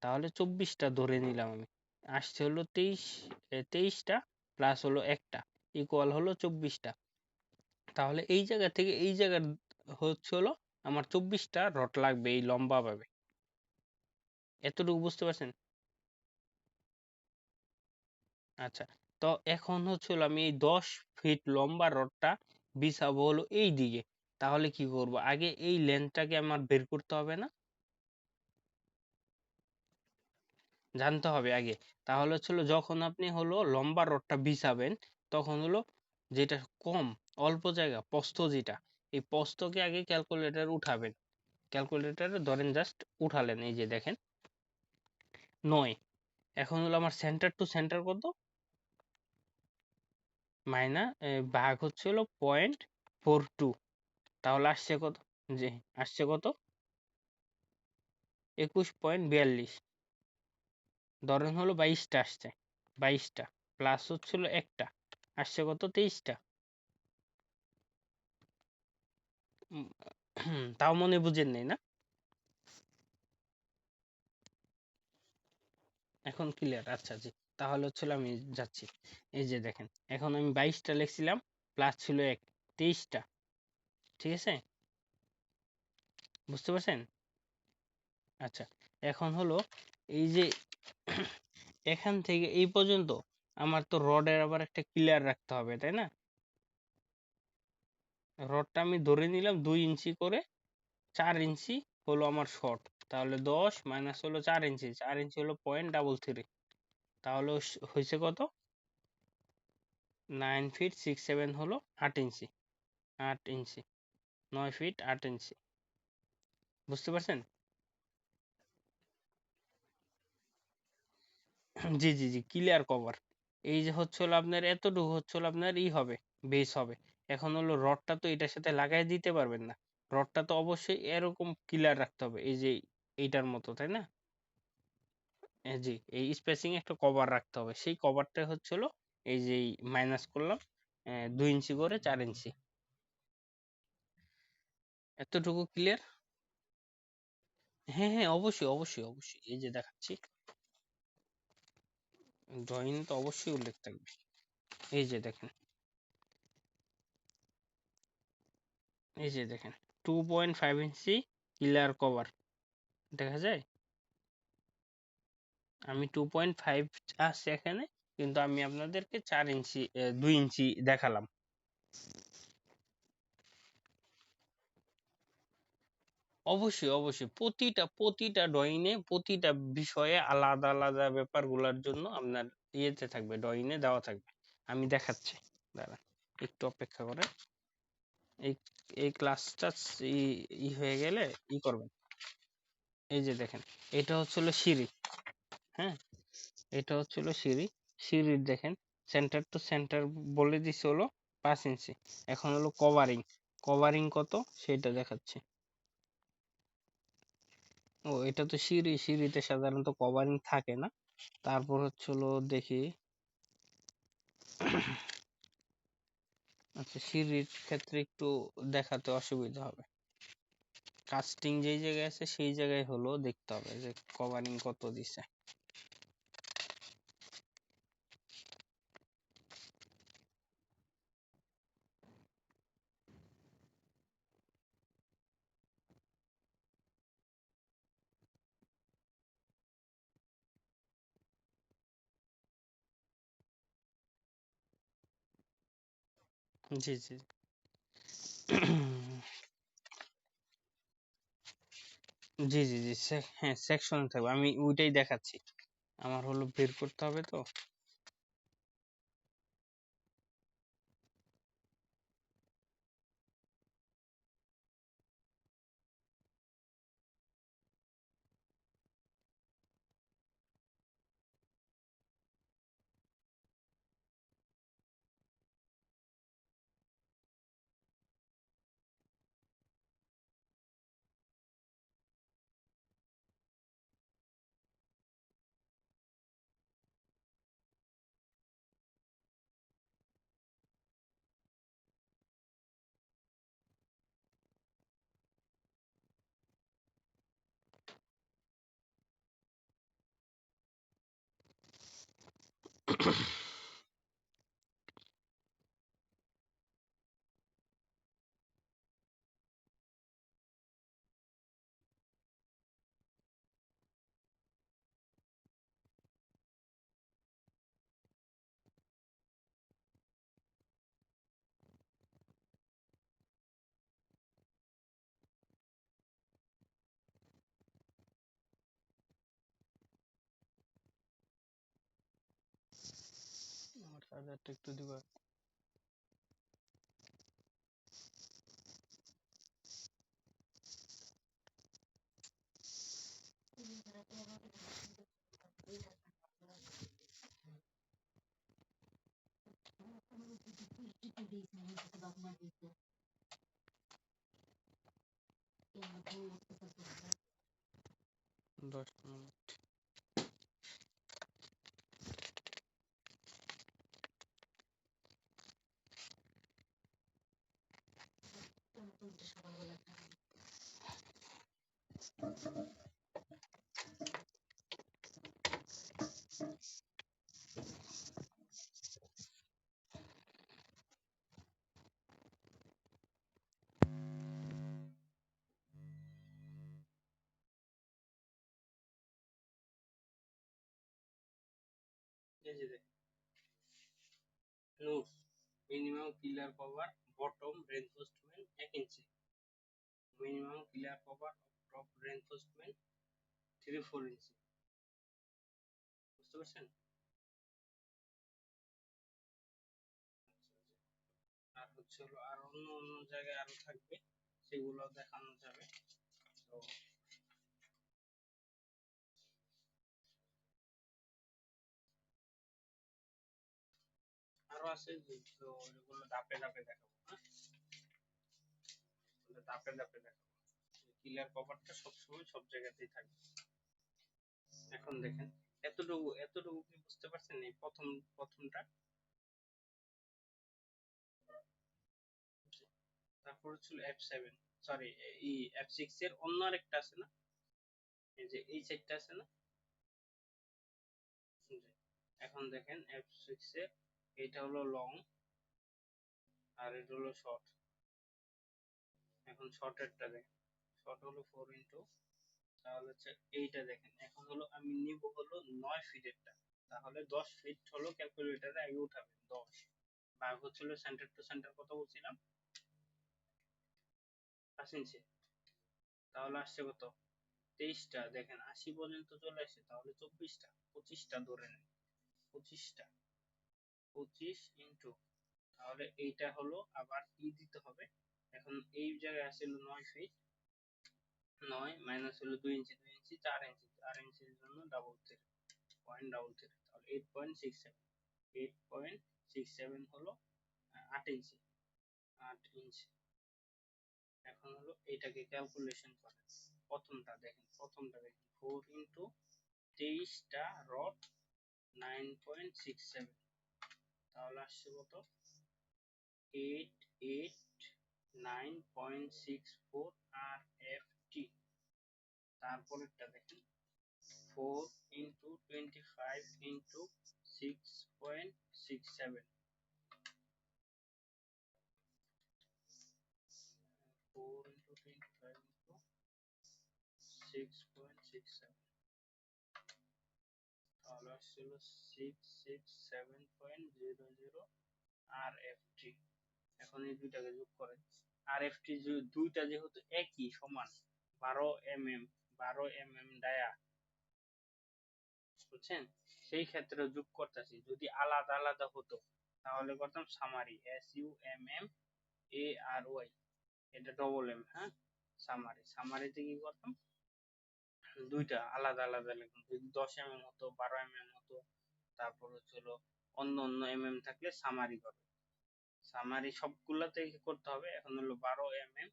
তাহলে 24টা ধরে নিলাম আমি, আসছে হলো 23টা প্লাস হলো একটা, ইকুয়াল হলো 24টা। তাহলে এই জায়গা থেকে এই জায়গার হচ্ছে হলো আমার 24টা রড লাগবে এই লম্বা ভাবে। এতটুকু বুঝতে পারছেন? আচ্ছা, তো এখন হচ্ছে হলো আমি এই 10 ফিট লম্বা রডটা বিছাবো হলো এই দিকে। তাহলে কি করব, আগে এই লেন্থটাকে আমার বের করতে হবে না? জানতে হবে আগে। তাহলে হচ্ছে হলো যখন আপনি হলো লম্বা রডটা বিছাবেন, তখন হলো যেটা কম, অল্প জায়গা প্রস্থ যেটা, এই প্রস্থকে আগে ক্যালকুলেটর উঠাবেন। ক্যালকুলেটরে ধরেন জাস্ট উঠালেন, এই যে দেখেন 9। এখন হলো আমার সেন্টার টু সেন্টার কত? মাইনা ভাগ হচ্ছে হলো 0.42। তাহলে আসছে কত? জি, আসছে কত? 21.42। ধরেন হলো 22টা আসছে, 22টা প্লাস হচ্ছিল একটা, আসছে কত? 23টা। তাও মনে বুঝেন নাই না? এখন ক্লিয়ার? আচ্ছা জি। তাহলে হচ্ছিল আমি যাচ্ছি। এই যে দেখেন, এখন আমি 22টা লিখছিলাম, প্লাস ছিল 1, 23টা। ঠিক আছে, বুঝতে পারছেন? আচ্ছা, এখন হলো এই যে এখান থেকে এই পর্যন্ত আমার তো রডের আবার একটা ক্লিয়ার রাখতে হবে, তাই না? রডটা আমি ধরে নিলাম 2 ইঞ্চি করে, 4 ইঞ্চি হলো আমার শর্ট। তাহলে 10 মাইনাস হলো 4 ইঞ্চি, 4 ইঞ্চি হলো 0.33। তাহলে হয়েছে কত? 9 ফিট 6 7 হলো 8 ইঞ্চি। 8 ইঞ্চি, 9 ফিট 8 ইঞ্চি। বুঝতে পারছেন? জি জি জি, ক্লিয়ার কভার। এই যে হচ্ছে হলো আপনার এতটুকু হচ্ছে হলো আপনার হবে, বেস হবে। এখন হলো রডটা তো এটার সাথে লাগাই দিতে পারবেন না, রডটা তো অবশ্যই এরকম ক্লিয়ার রাখতে হবে, এই যে এইটার মতো, তাই না? জি, এই স্পেসিং একটা কভার রাখতে হবে, সেই কভারটা হচ্ছে হলো এই যে মাইনাস করলাম 2 ইঞ্চি করে 4 ইঞ্চি। এতটুকু ক্লিয়ার? হ্যাঁ হ্যাঁ, অবশ্যই অবশ্যই অবশ্যই, এই যে দেখাচ্ছি। ড্রয়িং তো অবশ্যই উল্লেখ থাকবে। এই যে দেখেন, এই যে দেখেন, 2.5 ইঞ্চি ক্লিয়ার কভার দেখা যায়। আমি 2.5 আসছে এখানে, কিন্তু আমি আপনাদেরকে 4 ইঞ্চি 2 ইঞ্চি দেখালাম। অবশ্যই অবশ্যই, প্রতিটা প্রতিটা ড্রয়িংয়ে প্রতিটা বিষয়ে আলাদা আলাদা ব্যাপারগুলোর জন্য আপনার ইয়েতে থাকবে, ড্রয়িংয়ে দেওয়া থাকবে। আমি দেখাচ্ছি, দাঁড়ান একটু অপেক্ষা করে। এই এই ক্লাসটা হয়ে গেলে করবেন। এই যে দেখেন, এটা হচ্ছিল সিঁড়ি। হ্যাঁ, এটা হচ্ছিল সিঁড়ি। সিঁড়ির দেখেন, সেন্টার টু সেন্টার বলে দিছে হলো 5 ইঞ্চি। এখন হলো কভারিং, কভারিং কত সেটা দেখাচ্ছে। ও, এটা তো সিঁড়ি, সিঁড়িতে সাধারণত কভারিং থাকে না। তারপর হচ্ছিল দেখি, আচ্ছা সিঁড়ির ক্ষেত্রে একটু দেখাতে অসুবিধা হবে। কাস্টিং যেই জায়গায় আছে সেই জায়গায় হলো দেখতে হবে যে কভারিং কত দিছে। জি জি জি জি জি, হ্যাঁ সেকশন থাকবে, আমি ওইটাই দেখাচ্ছি। আমার হলো বের করতে হবে তো। আমার চার্জারটা একটু দিবা। দশ মিনিট। এই যে notes minimum pillar cover bottom reinforcement 1 inch, minimum pillar cover top reinforcement 3-4 inch. বুঝতে পারছেন? আর হচ্ছে হলো আর অন্য অন্য জায়গায় আরো থাকবে, সেগুলো দেখানো যাবে। তো আরো আছে, তো ওগুলো ধাপে ধাপে দেখাবো। হ্যাঁ, ধাপে ধাপে দেখাবো। পিলার কভারটা সবসময় সব জায়গাতেই থাকবে। এখন দেখেন, এতটুকু এতটুকু কি বুঝতে পারছেন? এই প্রথমটা। তারপর হচ্ছিল F7, সরি এই F6 এর অন্য আরেকটা আছে না, এই যে এই সেটটা আছে না। এখন দেখেন F6 এর এটা হলো লং আর এটা হলো শর্ট। এখন শর্টেরটা দেখেন, শর্ট হলো 4 তাহলে হচ্ছে এইটা দেখেন। এখন হলো আমি নিব হলো 9 ফিটেরটা, তাহলে 10 ফিট হলো ক্যালকুলেটরে আগে উঠাবেন। 10 ভাগ হচ্ছিল সেন্টার টু সেন্টার কত বলছিলাম, 5 ইঞ্চি। তাহলে আসছে কত, 23টা। দেখেন 80 পর্যন্ত চলে আসে, তাহলে 24টা, 25টা ধরে নেন। 25টা, 25 ইন্টু, তাহলে এইটা হলো আবার দিতে হবে। এখন এই জায়গায় আসলে 9 ফিট, 9 মাইনাস হলো 2 ইঞ্চি, 2 ইঞ্চি 4 ইঞ্চি, 4 ইঞ্চির জন্য double three, point double three, তাহলে 8.67, 8.67 হলো 8 ইঞ্চি, 8 ইঞ্চি। এখন হলো এটাকে ক্যালকুলেশন করেন। প্রথমটা দেখেন 4 ইন্টু 23টা রড 9.67, তাহলে আসছে কত, 889.64 আর এফ টি। তারপরেরটা দেখেন 4 ইন্টু 25 ইন্টু 6.67, 4 ইন্টু 25 ইন্টু 6.67, তাহলে আসছিল 667.00 আর এফ টি। এখন এই দুইটাকে যোগ করেন। আর এফ টি দুইটা যেহেতু একই সমান, 12 mm, 12 mm ডায়া, বুঝছেন? সেই ক্ষেত্রে যোগ করতেছি। যদি আলাদা আলাদা হতো তাহলে করতাম সামারি, SUMMARY, এটা ডবল এম। হ্যাঁ, সামারিতে কি করতাম, দুইটা আলাদা আলাদা লিখতাম। যদি 10 mm হতো, 12 mm হতো, তারপর হচ্ছিল অন্য অন্য থাকলে সামারি করবে। সামারি সবগুলাতে কি করতে হবে, এখন হলো 12 mm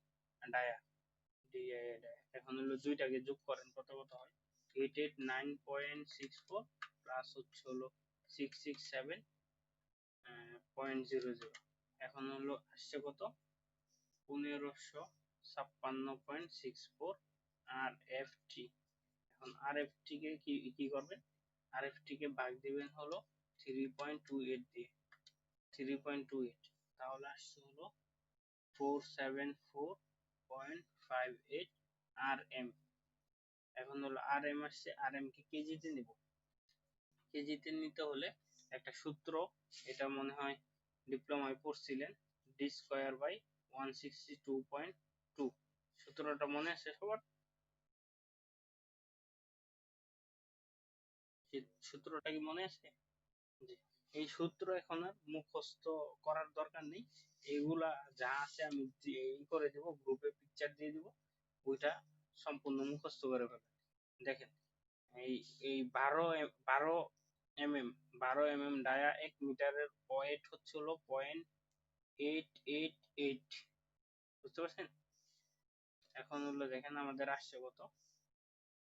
ডায়া, এখন হলো দুইটাকে যোগ করেন, কত কত হয়, 889.64 প্লাস হচ্ছে হলো 667.00। এখন হলো আসছে কত, 1556.64 আর এফ টি। এখন আর এফ টি কে কি করবেন, আর এফ টি কে ভাগ দিবেন হলো 3.28 দিয়ে, 3.28, তাহলে আসছে হলো 474.58 আর এম। এখন হলো আর এম আসছে, আর এম কে কেজিতে নিব। কেজিতে নিতে হলে একটা সূত্র, এটা মনে হয় ডিপ্লোমায় পড়ছিলেন, ডি স্কোয়ার বাই 162.2, সূত্রটা মনে আছে সবার? সূত্রটা কি মনে আছে? জি। এই সূত্র এখন আর মুখস্থ করার দরকার নেই, এগুলা যা আছে আমি ই করে দিব, গ্রুপে পিকচার দিয়ে দিব, ওইটা সম্পূর্ণ মুখস্থ করে ফেলেন। দেখেন, এই এই 12 mm ডায়া 1 মিটারের ওয়েট হচ্ছে হলো 0.888, বুঝতে পারছেন? এখন হলো দেখেন আমাদের আসছে কত,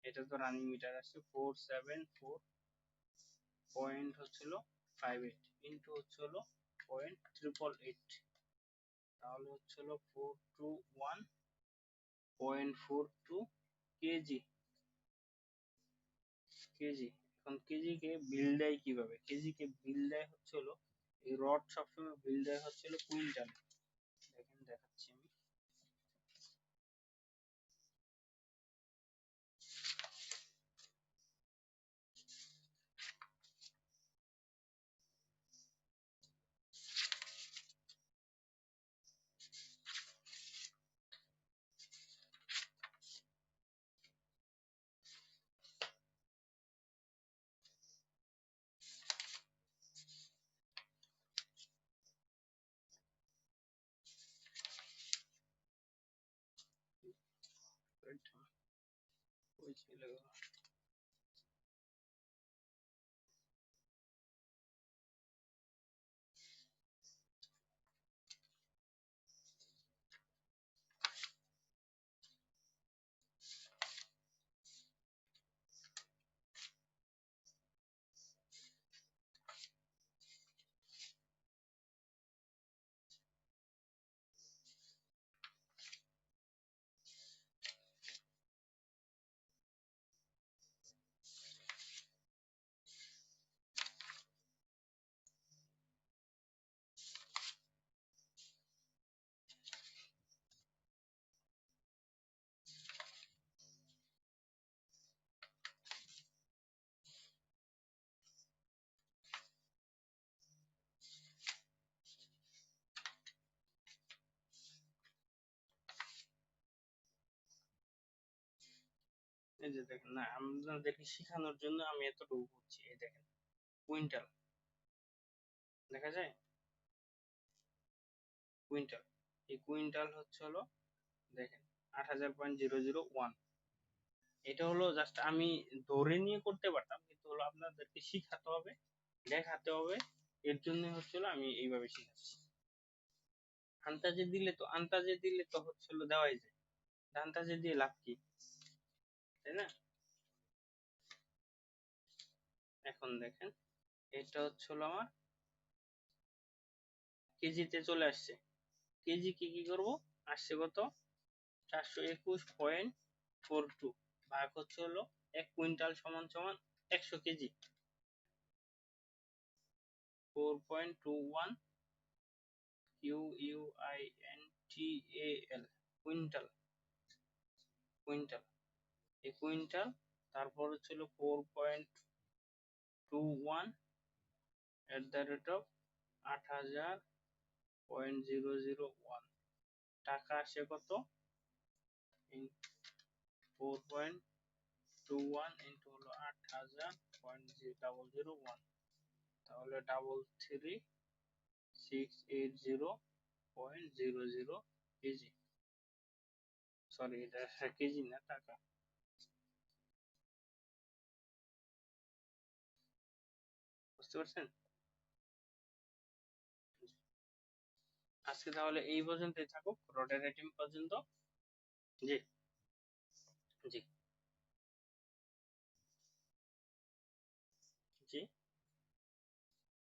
এটা তো রানিং মিটার আসছে 474 পয়েন্ট হচ্ছিল 58 ইন্টু হচ্ছে হলো 0.888, তাহলে হচ্ছে হলো 421.42 কেজি। কেজি, এখন কেজি কে বিল দেয় কিভাবে, কেজি কে বিল দেয় হচ্ছে হলো, এই রড সবসময় বিল দেয় হচ্ছে হলো কুইন্টাল। দেখেন দেখাচ্ছি আমি, এই যে দেখেন, না আপনাদেরকে শেখানোর জন্য আমি এতটুকু করছি। এই দেখেন কুইন্টাল, দেখা যায় কুইন্টাল, এই কুইন্টাল হচ্ছে হলো দেখেন 8000.001। এটা হলো জাস্ট আমি ধরে নিয়ে করতে পারতাম, কিন্তু হলো আপনাদেরকে শিখাতে হবে, দেখাতে হবে। এর জন্য হচ্ছে হলো আমি এইভাবে শিখাচ্ছি। আন্তাজে দিলে তো হচ্ছে হলো দেওয়াই যায়, আন্তাজে দিয়ে লাভ কি, তাই না? এখন দেখেন এটা হচ্ছে হলো আমার কেজিতে চলে আসছে। কেজি কি করব, আসছে কত, 421.42 ভাগ হচ্ছে হলো 1 কুইন্টাল সমান সমান 100 কেজি, 4.21 QUINTAL, কুইন্টাল, কুইন্টাল, এই কুইন্টাল। তারপর হচ্ছিল 4.21 এট দ্য রেট অফ 8000.001 টাকা আসে কত, 4.21 ইন্টু হলো 8000.001, তাহলে 33680.00 কেজি। সরি, এটা কেজি না, টাকা। বুঝতে পারছেন? আজকে তাহলে এই পর্যন্তই থাকুক, রডের রেটিং পর্যন্ত। জি, জি, জি,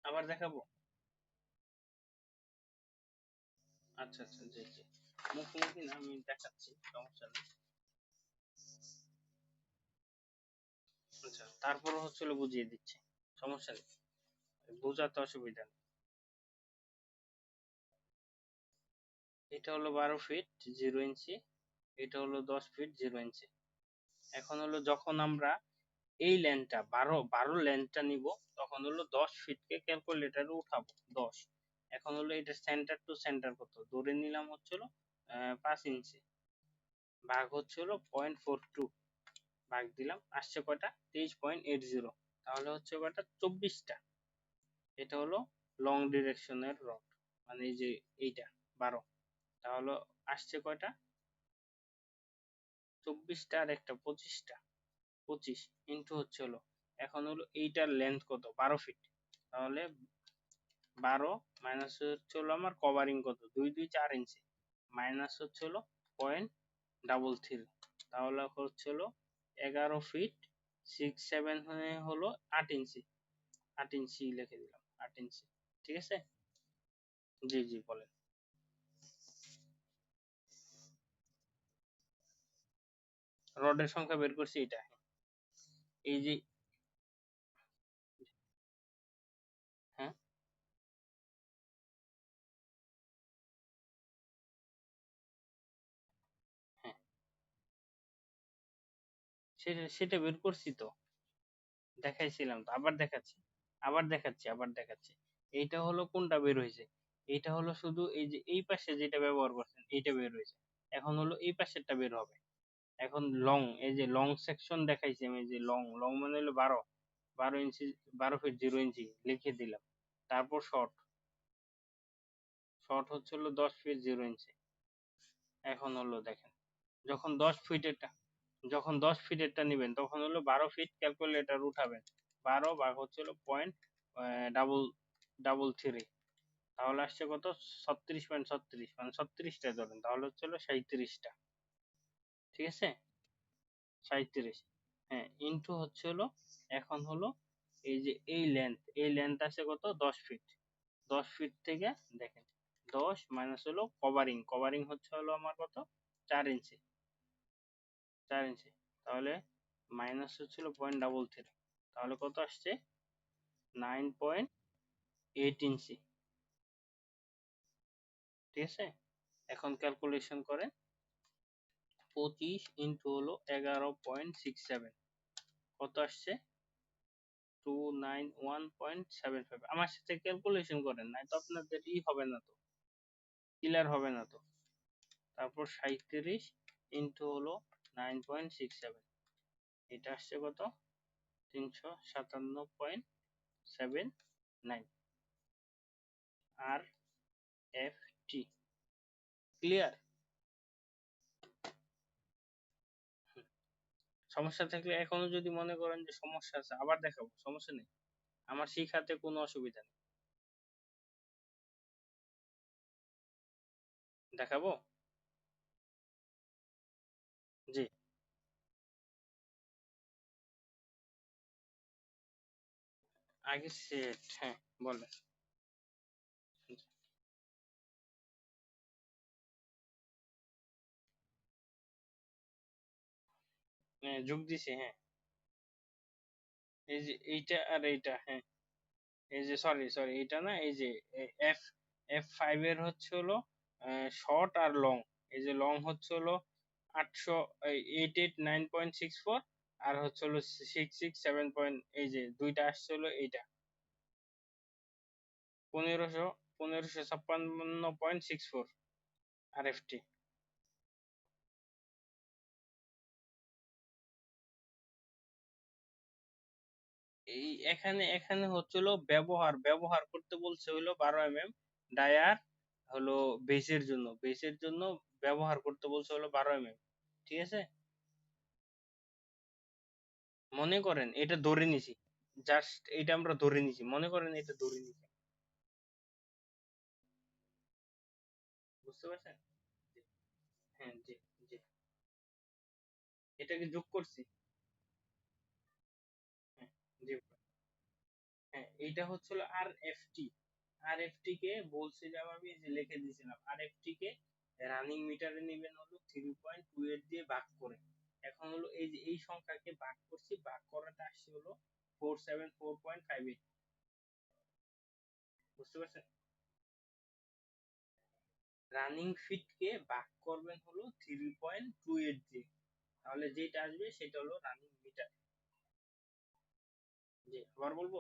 আবার দেখাবো। আচ্ছা আচ্ছা, জি জি, মুখোমুখি না, আমি দেখাচ্ছি, সমস্যা নেই। আচ্ছা, তারপর হচ্ছিল বুঝিয়ে দিচ্ছি, সমস্যা নেই, বোঝাতে অসুবিধা নেই। এটা হলো 12 ফিট 0 ইঞ্চি, এটা হলো 10 ফিট 0 ইঞ্চি। এখন হলো যখন আমরা এই লেনটা বারো লেনটা নিব, তখন হলো 10 ফিটকে ক্যালকুলেটারে উঠাবো 10। এখন হলো এটা সেন্টার টু সেন্টার কত ধরে নিলাম হচ্ছে হলো 5 ইঞ্চি, ভাগ হচ্ছে হলো 0.42, ভাগ দিলাম, আসছে কয়টা, 23.80, তাহলে হচ্ছে কয়টা, 24টা। এটা হলো লং ডিরেকশনের রড, মানে এই যে এইটা 12, তাহলে আসছে কয়টা, 24টা, আর একটা 25টা, 25 ইন্টু হচ্ছে হলো, এখন হলো এইটার লেন্থ কত, 12 ফিট, তাহলে 12 মাইনাস হচ্ছে হলো আমার কভারিং কত, 2 2 4 ইঞ্চি, মাইনাস হচ্ছে হলো 0.33, তাহলে হচ্ছে হলো 11 ফিট 6 7 হলো 8 ইঞ্চি, 8 ইঞ্চি লিখে দিলাম, 8 ইঞ্চি। ঠিক আছে, জি জি, বলেন। রডের সংখ্যা বের করছি এটা, এই যে, হ্যাঁ হ্যাঁ, সেটা সেটা বের করছি তো, দেখাইছিলাম তো, আবার দেখাচ্ছি। এইটা হলো কোনটা বের হয়েছে, এইটা হলো শুধু এই যে এই পাশে যেটা ব্যবহার করছেন এইটা বের হয়েছে, এখন হলো এই পাশেরটা বের হবে। এখন লং, এই যে লং সেকশন দেখাইছি আমি, এই যে লং, লং মানে হলো 12 ইঞ্চি, 12 ফিট 0 ইঞ্চি লিখে দিলাম। তারপর শর্ট, শর্ট হচ্ছে হলো 10 ফিট 0 ইঞ্চি। এখন হলো দেখেন, যখন 10 ফিট এটা, যখন 10 ফিটেরটা নেবেন তখন হলো 12 ফিট ক্যালকুলেটর উঠাবেন, 12 ভাগ হচ্ছে হলো পয়েন্ট ডাবল ডাবল থ্রি, তাহলে আসছে কত 36.36, মানে 36টা ধরেন, তাহলে হচ্ছে হলো 37টা, ঠিক আছে 37, হ্যাঁ ইন্টু হচ্ছে হলো, এখন হলো এই যে এই লেন্থ আছে কত 10 ফিট, 10 ফিট থেকে দেখেন 10 মাইনাস হলো কভারিং, কভারিং হচ্ছে হলো আমার কত 4 ইঞ্চি, 4 ইঞ্চি, তাহলে মাইনাস হচ্ছিল 0.33, তাহলে কত আসছে 9.8 ইঞ্চি, ঠিক আছে। এখন ক্যালকুলেশন করেন, 25 ইন্টু হলো 11.67, কত আসছে 291.75, আমার সাথে ক্যালকুলেশন করেন, নাই তো আপনাদের হবে না, তো ক্লিয়ার হবে না তো। তারপর 37 ইন্টু হলো 9.67, এটা আসছে কত 357.79 আর এফ টি, ক্লিয়ার। সমস্যা থাকলে এখনো যদি মনে করেন যে সমস্যা আছে আবার দেখাবো, সমস্যা নেই, আমার শিখাতে কোনো অসুবিধা নেই, দেখাবো। জি, আগে সেট, হ্যাঁ বলেন। হ্যাঁ যোগ দিছি, হ্যাঁ এই যে এইটা আর এইটা, হ্যাঁ এই যে সরি সরি এইটা না, এই যে এফ F5 এর হচ্ছে হলো শর্ট আর লং, এই যে লং হচ্ছে হলো 889.64, আর হচ্ছে হলো 667 পয়েন্ট, এই যে দুইটা আসছে হলো এইটা 1556.64 আর এফটি। এই এখানে এখানে হচ্ছিল ব্যবহার ব্যবহার করতে বলছে হলো 12 mm ডায়ার, হলো বেসের জন্য, বেসের জন্য ব্যবহার করতে বলছে হলো 12 mm, ঠিক আছে। মনে করেন এটা ধরে নিছি, জাস্ট এটা আমরা ধরে নিছি, মনে করেন এটা ধরে নিছি, বুঝতে পারছেন। জি, হ্যাঁ জি, জি এটাকে যোগ করছি, হ্যাঁ জি, হ্যাঁ এইটা হচ্ছিল RFT, RFT কে বলছিলাম আমি, এই যে লিখে দিয়েছিলাম, RFT কে রানিং মিটারে নেবেন হলো 3.28 দিয়ে ভাগ করে, এখন হলো এই যে এই সংখ্যাকে ভাগ করছি, ভাগ করাটা আসছে হলো 474.58, বুঝতে পারছেন। রানিং ফিট কে ভাগ করবেন হলো 3.28 দিয়ে, তাহলে যেটা আসবে সেটা হলো রানিং মিটার। জি আবার বলবো,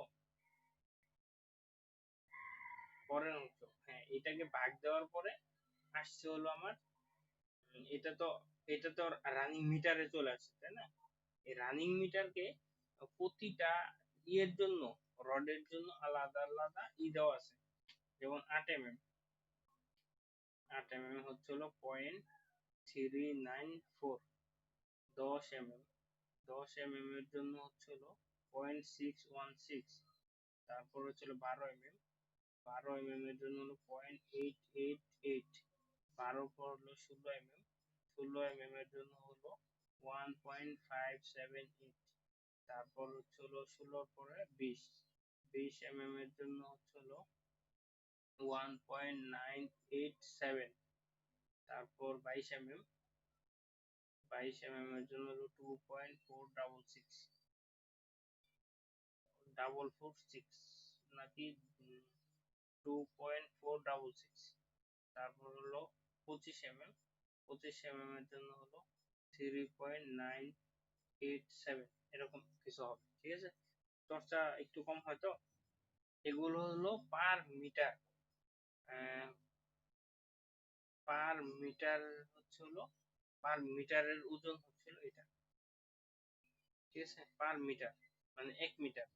পরের অংশ, হ্যাঁ এটাকে ভাগ দেওয়ার পরে আসছে হলো আমার, এটা তো এটা তো রানিং মিটারে চলে আসছে তাই না, এই রানিং মিটারকে প্রতিটা ইয়ের জন্য, রডের জন্য আলাদা আলাদা দেওয়া আছে, যেমন 8 mm, 8 mm হচ্ছে হলো 0.394, 10 mm, 10 mm এর জন্য হচ্ছে হলো 0.616, তারপর হচ্ছে হলো 12 mm, 12 mm এর জন্য হলো 0.888, 12 পর হলো 16 mm, 16 mm এর জন্য হলো 1.578, তারপর হচ্ছে হলো 16 পরে 20, 20 mm এর জন্য হচ্ছে হলো 1.987, তারপর 22 mm, 22 mm এর জন্য হলো 2.466, ডাবল ফোর সিক্স নাকি 2.466, তারপর হলো 25 mm, 25 mm এর জন্য হলো 3.987, এরকম কিছু হবে, ঠিক আছে। চর্চা একটু কম হয়তো, এগুলো হলো পার মিটার, পার মিটার হচ্ছে হলো, পার মিটারের ওজন হচ্ছিল এটা, ঠিক আছে, পার মিটার মানে 1 মিটার,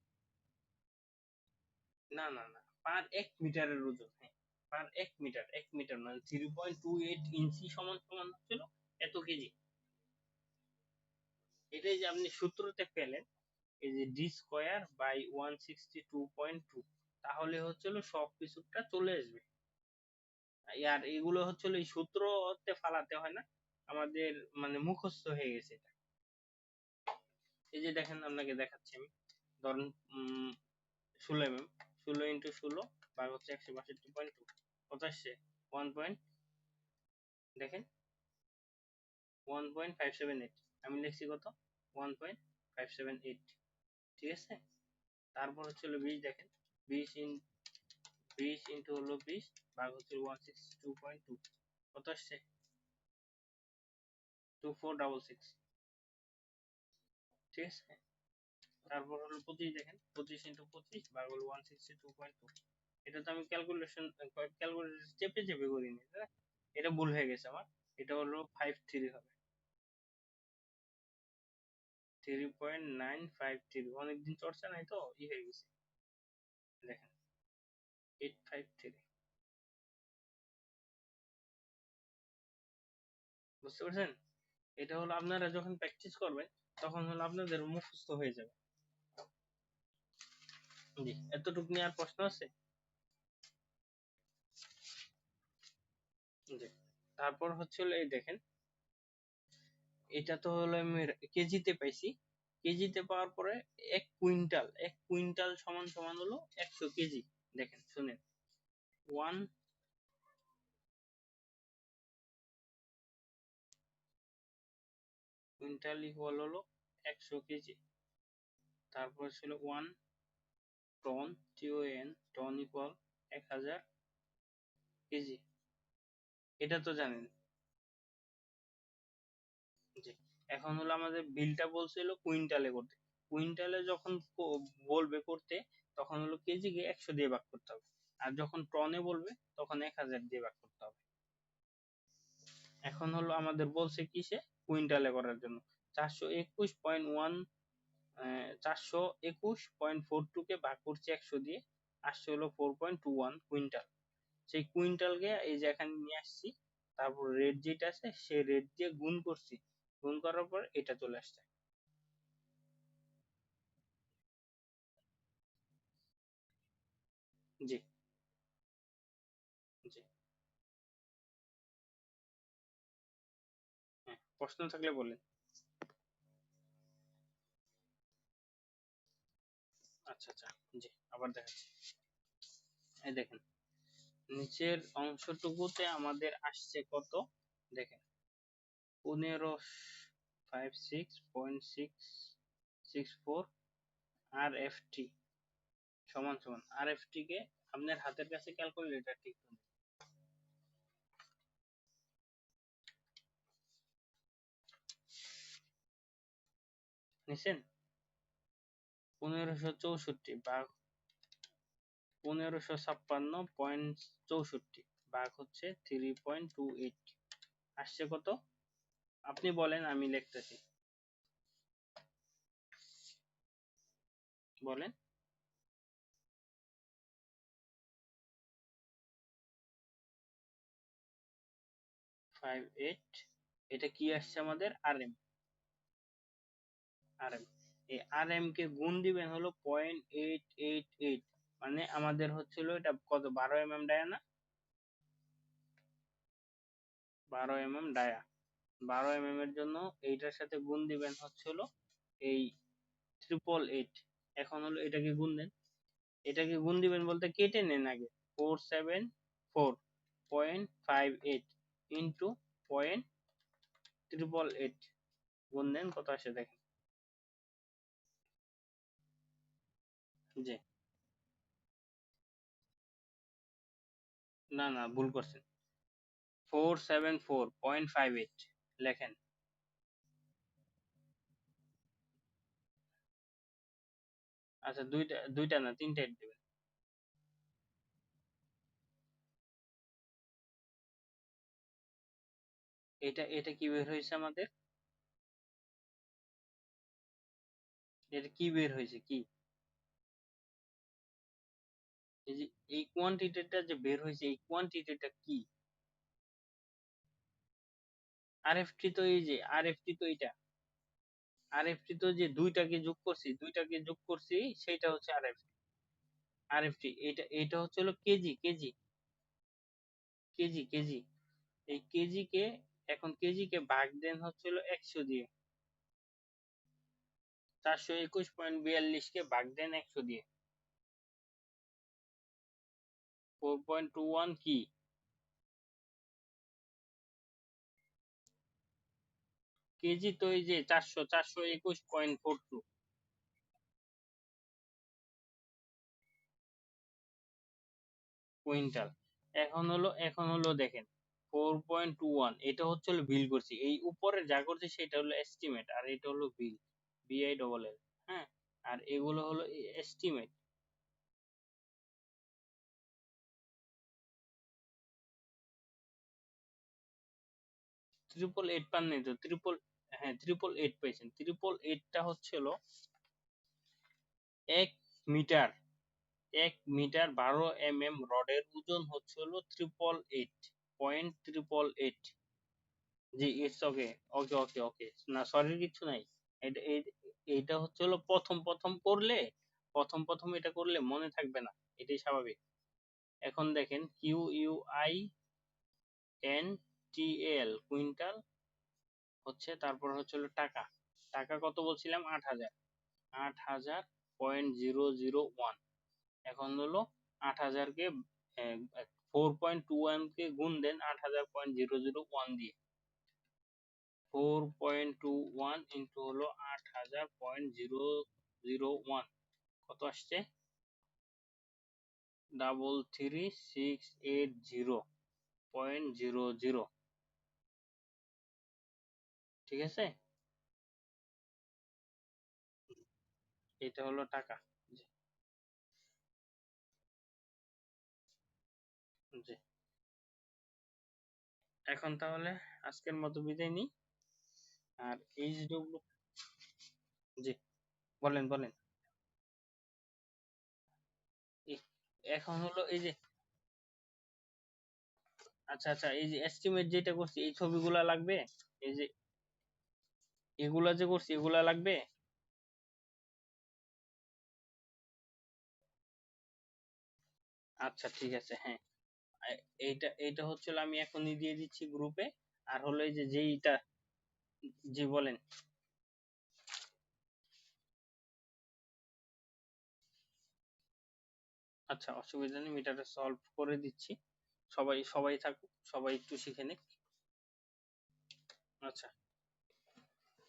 না না না, পার 1 মিটারের ওজন, হ্যাঁ পার 1 মিটার, 1 মিটার মানে 3.28 ইঞ্চি সমান সমান হচ্ছিল এত কেজি, এটাই যে আপনি সূত্রতে পেলেন, এই যে ডি স্কোয়ার বাই 162.2, তাহলে হচ্ছিল সব কিছুটা চলে আসবে। আর এগুলো হচ্ছিল এই সূত্রতে ফালাতে হয় না, আমাদের মানে মুখস্থ হয়ে গেছে এটা। এই যে দেখেন আপনাকে দেখাচ্ছি আমি, ধরুন 16 mm, 16 × 16 ভাগ হচ্ছে 162.2, কত আসছে? 1 দেখেন 1.578, আমি লিখছি কত? 1.578, ঠিক আছে। তারপর হচ্ছে 20, দেখেন 20 ইন্টু হলো 20 ভাগ হচ্ছে 162.2, কত আসছে? 2466, ঠিক আছে। তারপর হলো 25, দেখেন 25 ইন্টু 25 ভাগ হলো 162.2, এটা তো আমি ক্যালকুলেটর চেপে চেপে করিনি, তাই না? এটা ভুল হয়ে গেছে আমার, এটা হলো 53 হবে, 3.953, অনেকদিন চর্চা নাই তো হয়ে গেছে, দেখেন 853, বুঝতে পারছেন? এটা হলো আপনারা যখন প্র্যাকটিস করবেন তখন হলো আপনাদের মুখস্থ হয়ে যাবে। জি, এতটুকু নিয়ে আর প্রশ্ন আছে? জি, তারপর হচ্ছে এই দেখেন, এটা তো হলো আমি কেজিতে পাইছি, কেজিতে পাওয়ার পরে 1 কুইন্টাল সমান সমান হলো 100 কেজি। দেখেন শুনেন, 1 কুইন্টাল ইকুয়াল হলো 100 কেজি। তারপর ছিল 1 টন, টন ইকুয়াল 1000 কেজি, এটা তো জানেন। জি, এখন হলো আমাদের বিলটা বলছিল কুইন্টালে করতে, কুইন্টালে যখন বলবে করতে তখন হলো কেজিকে 100 দিয়ে ভাগ করতে হবে, আর যখন টনে বলবে তখন 1000 দিয়ে ভাগ করতে হবে। এখন হলো আমাদের বলছে কিসে, কুইন্টালে করার জন্য। 421.1 421.42 কে ভাগ করছি 100 দিয়ে, আসছে হলো 4.21 কুইন্টাল। সেই কুইন্টালকে এই যে এখানে নিয়ে আসছি, তারপর রেট যেটা আছে সেই রেট দিয়ে গুণ করছি, গুণ করার পর এটা চলে আসছে। জি, জি, হ্যাঁ, প্রশ্ন থাকলে বলেন। আচ্ছা আচ্ছা, জি, আবার দেখাচ্ছি। এই দেখেন, নিচের অংশটুকুতে আমাদের আসছে কত, দেখেন 1556.664 RFT সমান সমান, RFT কে আপনার হাতের কাছে ক্যালকুলেটর ঠিক নিছেন, 1564 ভাগ 1556.64 ভাগ হচ্ছে 3.28, আসছে কত? আপনি বলেন, আমি লিখতেছি, বলেন। 58, এটা কি আসছে আমাদের? RM। এই RM কে গুণ দিবেন হলো 0.888, মানে আমাদের হচ্ছিল এটা কত, 12 mm ডায়া না? 12 mm ডায়া, 12 mm এর জন্য এইটার সাথে গুণ দিবেন হচ্ছিল এই 888। এখন হলো এটাকে গুণ দেন, এটাকে গুণ দিবেন বলতে কেটে নেন আগে, 474.58 ইন্টু 0.888, গুণ দেন কত আসে দেখেন। জি, না না, ভুল করছেন, 474.58 লেখেন। আচ্ছা, দুইটা দুইটা না, তিনটা দিবেন। এটা এটা কি বের হয়েছে আমাদের, এটা কি বের হয়েছে কি, এই যে এই কোয়ান্টিটিটা যে বের হয়েছে এই কোয়ান্টিটিটা কি? আরএফটি তো এই যে আরএফটি তো এটা, আরএফটি তো যে দুইটাকে যোগ করছি সেটা হচ্ছে আরএফটি। আরএফটি এটা হচ্ছে হলো কেজি কেজি কেজি কেজি এই কেজি কে, এখন কেজি কে ভাগ দেন হচ্ছে হলো 100 দিয়ে, 421.42 কে ভাগ দেন 100 দিয়ে। 4.21 কি? কেজি তো এই যে 421.42 কুইন্টাল। এখন হলো দেখেন 4.21 এটা হচ্ছে হলো বিল করছি, এই উপরে যা করছি সেটা হলো এস্টিমেট, আর এটা হলো বিল, বিআই ডবল এল। হ্যাঁ, আর এগুলো হলো এস্টিমেট। 888 পান নাই তো হ্যাঁ 888 পাইছেন। 888টা হচ্ছে হলো 1 মিটার, 1 মিটার 12 mm রডের ওজন হচ্ছে হলো 888.888। জি ইটস ওকে, ওকে ওকে ওকে, না সরির কিছু নাই। এটা এইটা হচ্ছে হলো প্রথম প্রথম করলে, প্রথম প্রথম এটা করলে মনে থাকবে না, এটাই স্বাভাবিক। এখন দেখেন QUINTAL কুইন্টাল হচ্ছে, তারপর হচ্ছে হলো টাকা। টাকা কত বলছিলাম? 8,000, 8,000.001। এখন হলো 8,000 কে 4.21 কে গুণ দেন 8,000.001 দিয়ে। 4.21 ইন্টু হলো 8,000.001, কত আসছে? 33,680.00। ঠিক আছে, এটা হলো টাকা। জি, জি। এখন তাহলে আজকের মতো বিদায় নিই। আর এইচডব্লিউ, জি বলেন বলেন। এ- এখন হলো এই যে, আচ্ছা আচ্ছা, এই যে এস্টিমেট যেটা করছি এই ছবিগুলা লাগবে, এই যে এগুলা যে করছি এগুলা লাগবে। আচ্ছা ঠিক আছে, হ্যাঁ। এইটা হচ্ছিল আমি এখনই দিয়ে দিচ্ছি গ্রুপে। আর হলো এই যে যেইটা, জি বলেন। আচ্ছা অসুবিধা নেই, মিটারে সলভ করে দিচ্ছি। সবাই সবাই থাকুক, সবাই একটু শিখে নিক। আচ্ছা,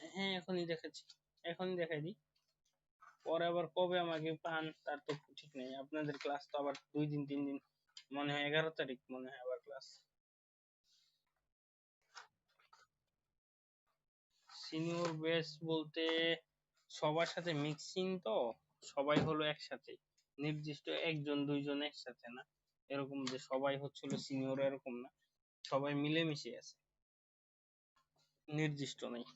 হ্যাঁ এখনই দেখাচ্ছি, এখনই দেখাই দিই। পরে আবার কবে আমাকে পান তার তো ঠিক নেই, আপনাদের ক্লাস তো আবার 2 দিন 3 দিন, মনে হয় 11 তারিখ মনে হয় আবার ক্লাস। সিনিয়র ব্যাচ বলতে সবার সাথে মিক্সিং তো, সবাই হলো একসাথে, নির্দিষ্ট একজন দুইজন একসাথে না, এরকম যে সবাই হচ্ছিল সিনিয়র এরকম না, সবাই মিলেমিশে আছে, নির্দিষ্ট নেই।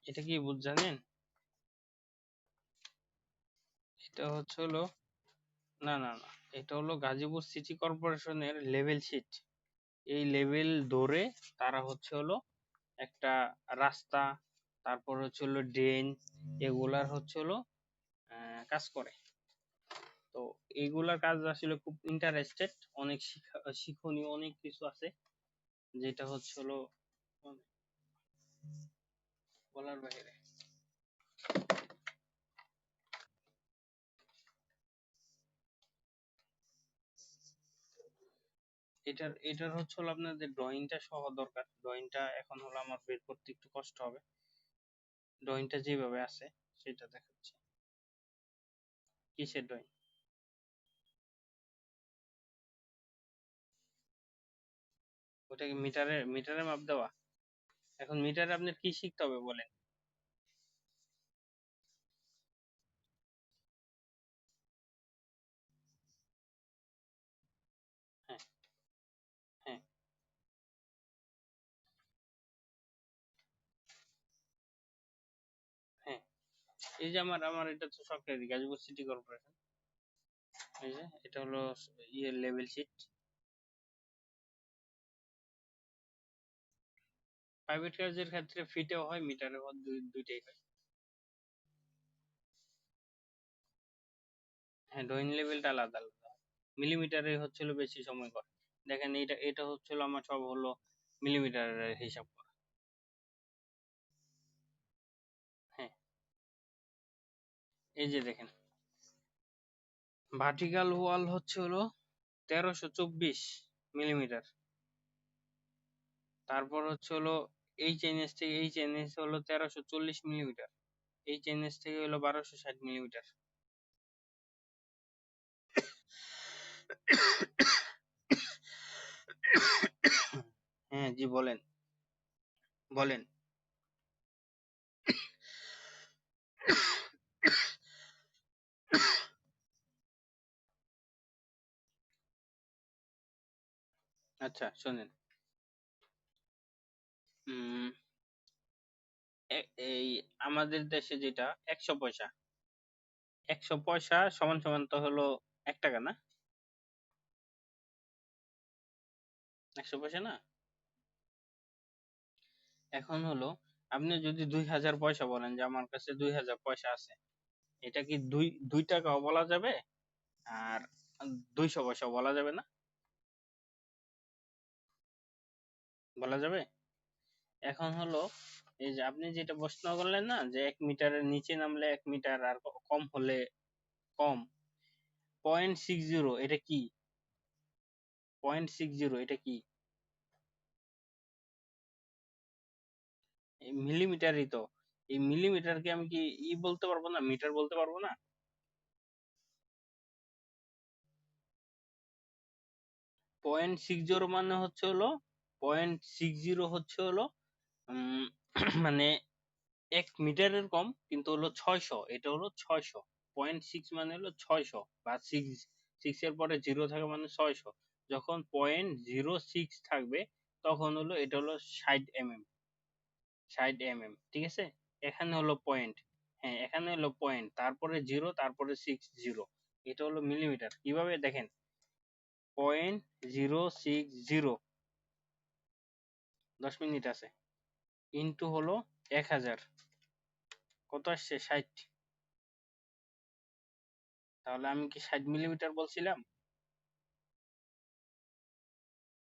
এটা কি জানেন? এটা হচ্ছে হলো, না না না, এটা হলো গাজীপুর সিটি কর্পোরেশনের লেভেল শিট। এই লেভেল ধরে তারা হচ্ছে হলো একটা রাস্তা, তারপর হচ্ছে হলো ড্রেন, এগুলার হচ্ছে হলো কাজ করে। তো এইগুলার কাজ আসলে খুব ইন্টারেস্টেড, অনেক শিক্ষণীয় অনেক কিছু আছে, যেটা হচ্ছে হলো মানে বলার বাইরে। এটার হচ্ছে হলো আপনাদের ড্রয়িংটা সহ দরকার, ড্রয়িংটা এখন হলো আমার বের করতে একটু কষ্ট হবে, ড্রয়িংটা যেভাবে আছে সেটা দেখাচ্ছি। কিসের ড্রয়িং? ওটা কি মিটারে মাপ দেওয়া? এখন মিটারে আপনার কি শিখতে হবে বলেন? এই যে আমার আমার এটা তো সরকারি গাজীপুর সিটি কর্পোরেশন। এই যে এটা হলো ইয়ে লেভেল শিট। প্রাইভেট কাজের ক্ষেত্রে ফিটেও হয়, মিটারেও হয়, দুইটাই হয়। হ্যাঁ, ড্রয়িং লেভেলটা আলাদা আলাদা। মিলিমিটারে হচ্ছিল বেশি সময় করে। দেখেন এটা এটা হচ্ছিল আমার সব হলো মিলিমিটারের হিসাব করা। হ্যাঁ, এই যে দেখেন ভার্টিক্যাল ওয়াল হচ্ছে হলো 1324 মিলিমিটার। তারপর হচ্ছে হলো এইচএনএস থেকে এইচএনএস হলো 1340 মিলিমিটার। এইচএনএস থেকে হলো 1260 মিলিমিটার। হ্যাঁ জি বলেন, বলেন। আচ্ছা শোনেন, উম এই আমাদের দেশে যেটা 100 পয়সা, 100 পয়সা সমান সমান তো হলো 1 টাকা না? 100 পয়সা না? এখন হলো আপনি যদি 2000 পয়সা বলেন যে আমার কাছে 2000 পয়সা আছে, এটা কি দুই 2 টাকাও বলা যাবে, আর 200 পয়সা বলা যাবে না? বলা যাবে। এখন হলো এই যে আপনি যেটা প্রশ্ন করলেন না, যে 1 মিটারের নিচে নামলে 1 মিটার আর কম হলে কম, 0.60 এটা কি? 0.60 এটা কি? এই মিলিমিটারই তো। এই মিলিমিটারকে আমি কি বলতে পারবো না, মিটার বলতে পারবো না? 0.60 মানে হচ্ছে হলো 0.60 হচ্ছে হলো উম, মানে 1 মিটারের কম কিন্তু হলো 600, এটা হলো 600। 0.6 মানে হলো 600, বা সিক্স, সিক্স এর পরে জিরো থাকে মানে 600। যখন 0.06 থাকবে তখন হলো এটা হলো 60 mm। 60 mm, ঠিক আছে। এখানে হলো পয়েন্ট। হ্যাঁ এখানে হলো পয়েন্ট, তারপরে জিরো, তারপরে 60। এটা হলো মিলিমিটার। কিভাবে দেখেন, 0.060, 10 মিনিট আছে, ইন্টু হলো 1000, কত আসছে 60। তাহলে আমি কি 60 মিলিমিটার বলছিলাম?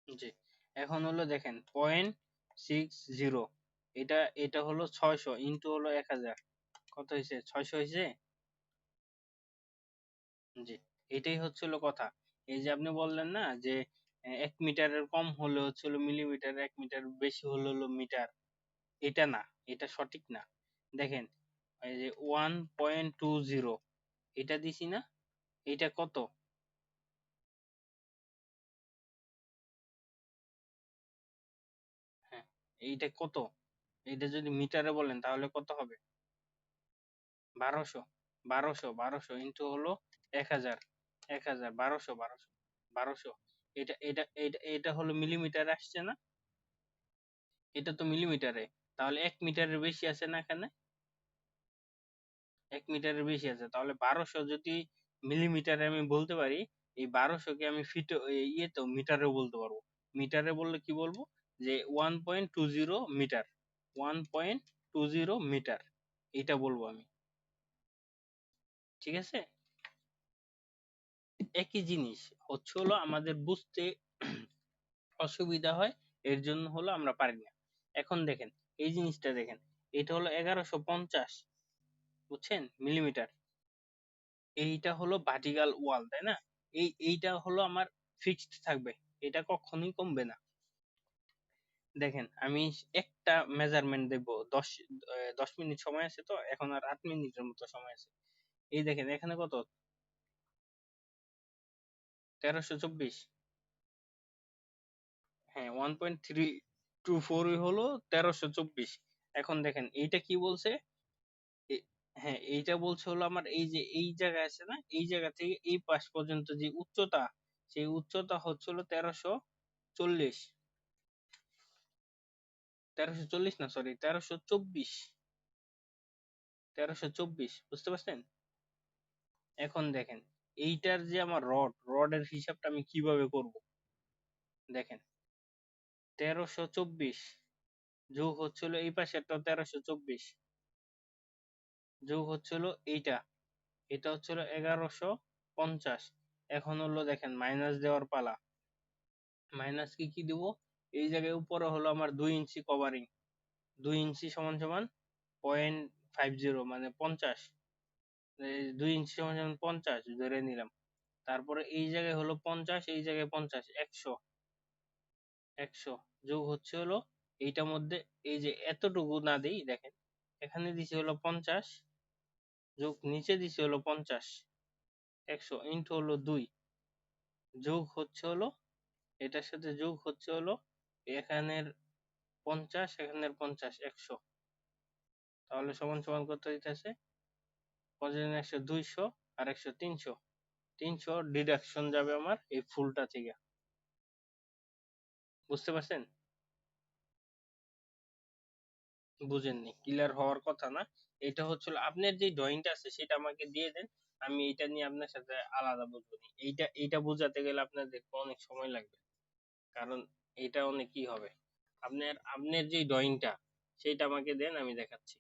জি। এখন হলো দেখেন 0.60, এটা এটা হলো 600 ইন্টু হলো 1000, কত হয়েছে? 600 হয়েছে। জি। এটাই হচ্ছিল কথা। এই যে আপনি বললেন না যে 1 মিটারের কম হলে হচ্ছিল মিলিমিটার, 1 মিটার বেশি হলে হলো মিটার। এটা না, এটা সঠিক না। দেখেন এই যে 1.20 এটা দিছি না, এটা কত? হ্যাঁ, এইটা কত? এটা যদি মিটারে বলেন তাহলে কত হবে? 1200। 1200 ইন্টু হলো 1000, 1000, 1200, 1200, 1200। এটা হলো মিলিমিটারে আসছে না? এটা তো মিলিমিটারে। তাহলে 1 মিটারের বেশি আছে না এখানে? 1 মিটারের বেশি আছে, তাহলে 1200 যদি মিলিমিটারে আমি বলতে পারি, এই 1200 কে আমি ফিট ইয়েতেও মিটারেও বলতে পারবো। মিটারে বললে কি বলবো, যে 1.20 মিটার, 1.20 মিটার, এটা বলবো আমি। ঠিক আছে। একই জিনিস হচ্ছে হলো আমাদের বুঝতে অসুবিধা হয়, এর জন্য হলো আমরা পারি না। এখন দেখেন এই জিনিসটা দেখেন, এটা হলো 1150, বুঝছেন, মিলিমিটার। এইটা হলো ভার্টিক্যাল ওয়াল, তাই না? এইটা হলো আমার ফিক্সড থাকবে, এটা কখনোই কমবে না। দেখেন আমি একটা মেজারমেন্ট দেখবো, 10 মিনিট সময় আছে, তো এখন আর 8 মিনিটের মতো সময় আছে। এই দেখেন এখানে কত, 1324। হ্যাঁ, 1.324 হলো 1324। এখন দেখেন এইটা কি বলছে, এ- হ্যাঁ এইটা বলছে হলো আমার এই যে এই জায়গা আছে না, এই জায়গা থেকে এই পাশ পর্যন্ত যে উচ্চতা, সেই উচ্চতা হচ্ছিল 1340। 1340 না, সরি, 1324। 1324 বুঝতে পারছেন? এখন দেখেন এইটার যে আমার রডের হিসাবটা আমি কিভাবে করব দেখেন 1324 যোগ হচ্ছিল এই পাশেরটা 1324 যোগ হচ্ছিল এইটা এটা হচ্ছিল 1150। এখন হলো দেখেন মাইনাস দেওয়ার পালা। মাইনাস কি দিব এই জায়গায় উপরে হলো আমার 2 ইঞ্চি কভারিং 2 ইঞ্চি সমান সমান 0.50 মানে 50 2 ইঞ্চি সমান সমান 50 ধরে নিলাম। তারপরে এই জায়গায় হলো 50 এই জায়গায় 50 100 100 যোগ হচ্ছে হলো এইটার মধ্যে এই যে এতটুকু না দেই দেখেন এখানে দিছি হলো 50 যোগ নিচে দিছি হলো 50 100 ইন্টু হলো 2 যোগ হচ্ছে হলো এটার সাথে যোগ হচ্ছে হলো এখানের 50 এখানের 50 100 তাহলে সমান সমান কত হইতেছে 50 100 200 আর 100 300 300 ডিডাকশন যাবে আমার এই ফুলটা থেকে বুঝতে পারছেন? বুঝেননি ক্লিয়ার হওয়ার কথা না। এটা হচ্ছিল আপনার যে ড্রয়িংটা আছে সেটা আমাকে দিয়ে দেন আমি এটা নিয়ে আপনার সাথে আলাদা বুঝবো নি। এইটা বোঝাতে গেলে আপনার দেখবো অনেক সময় লাগবে কারণ এটা অনেক কি হবে আপনার যে ড্রয়িংটা সেটা আমাকে দেন আমি দেখাচ্ছি।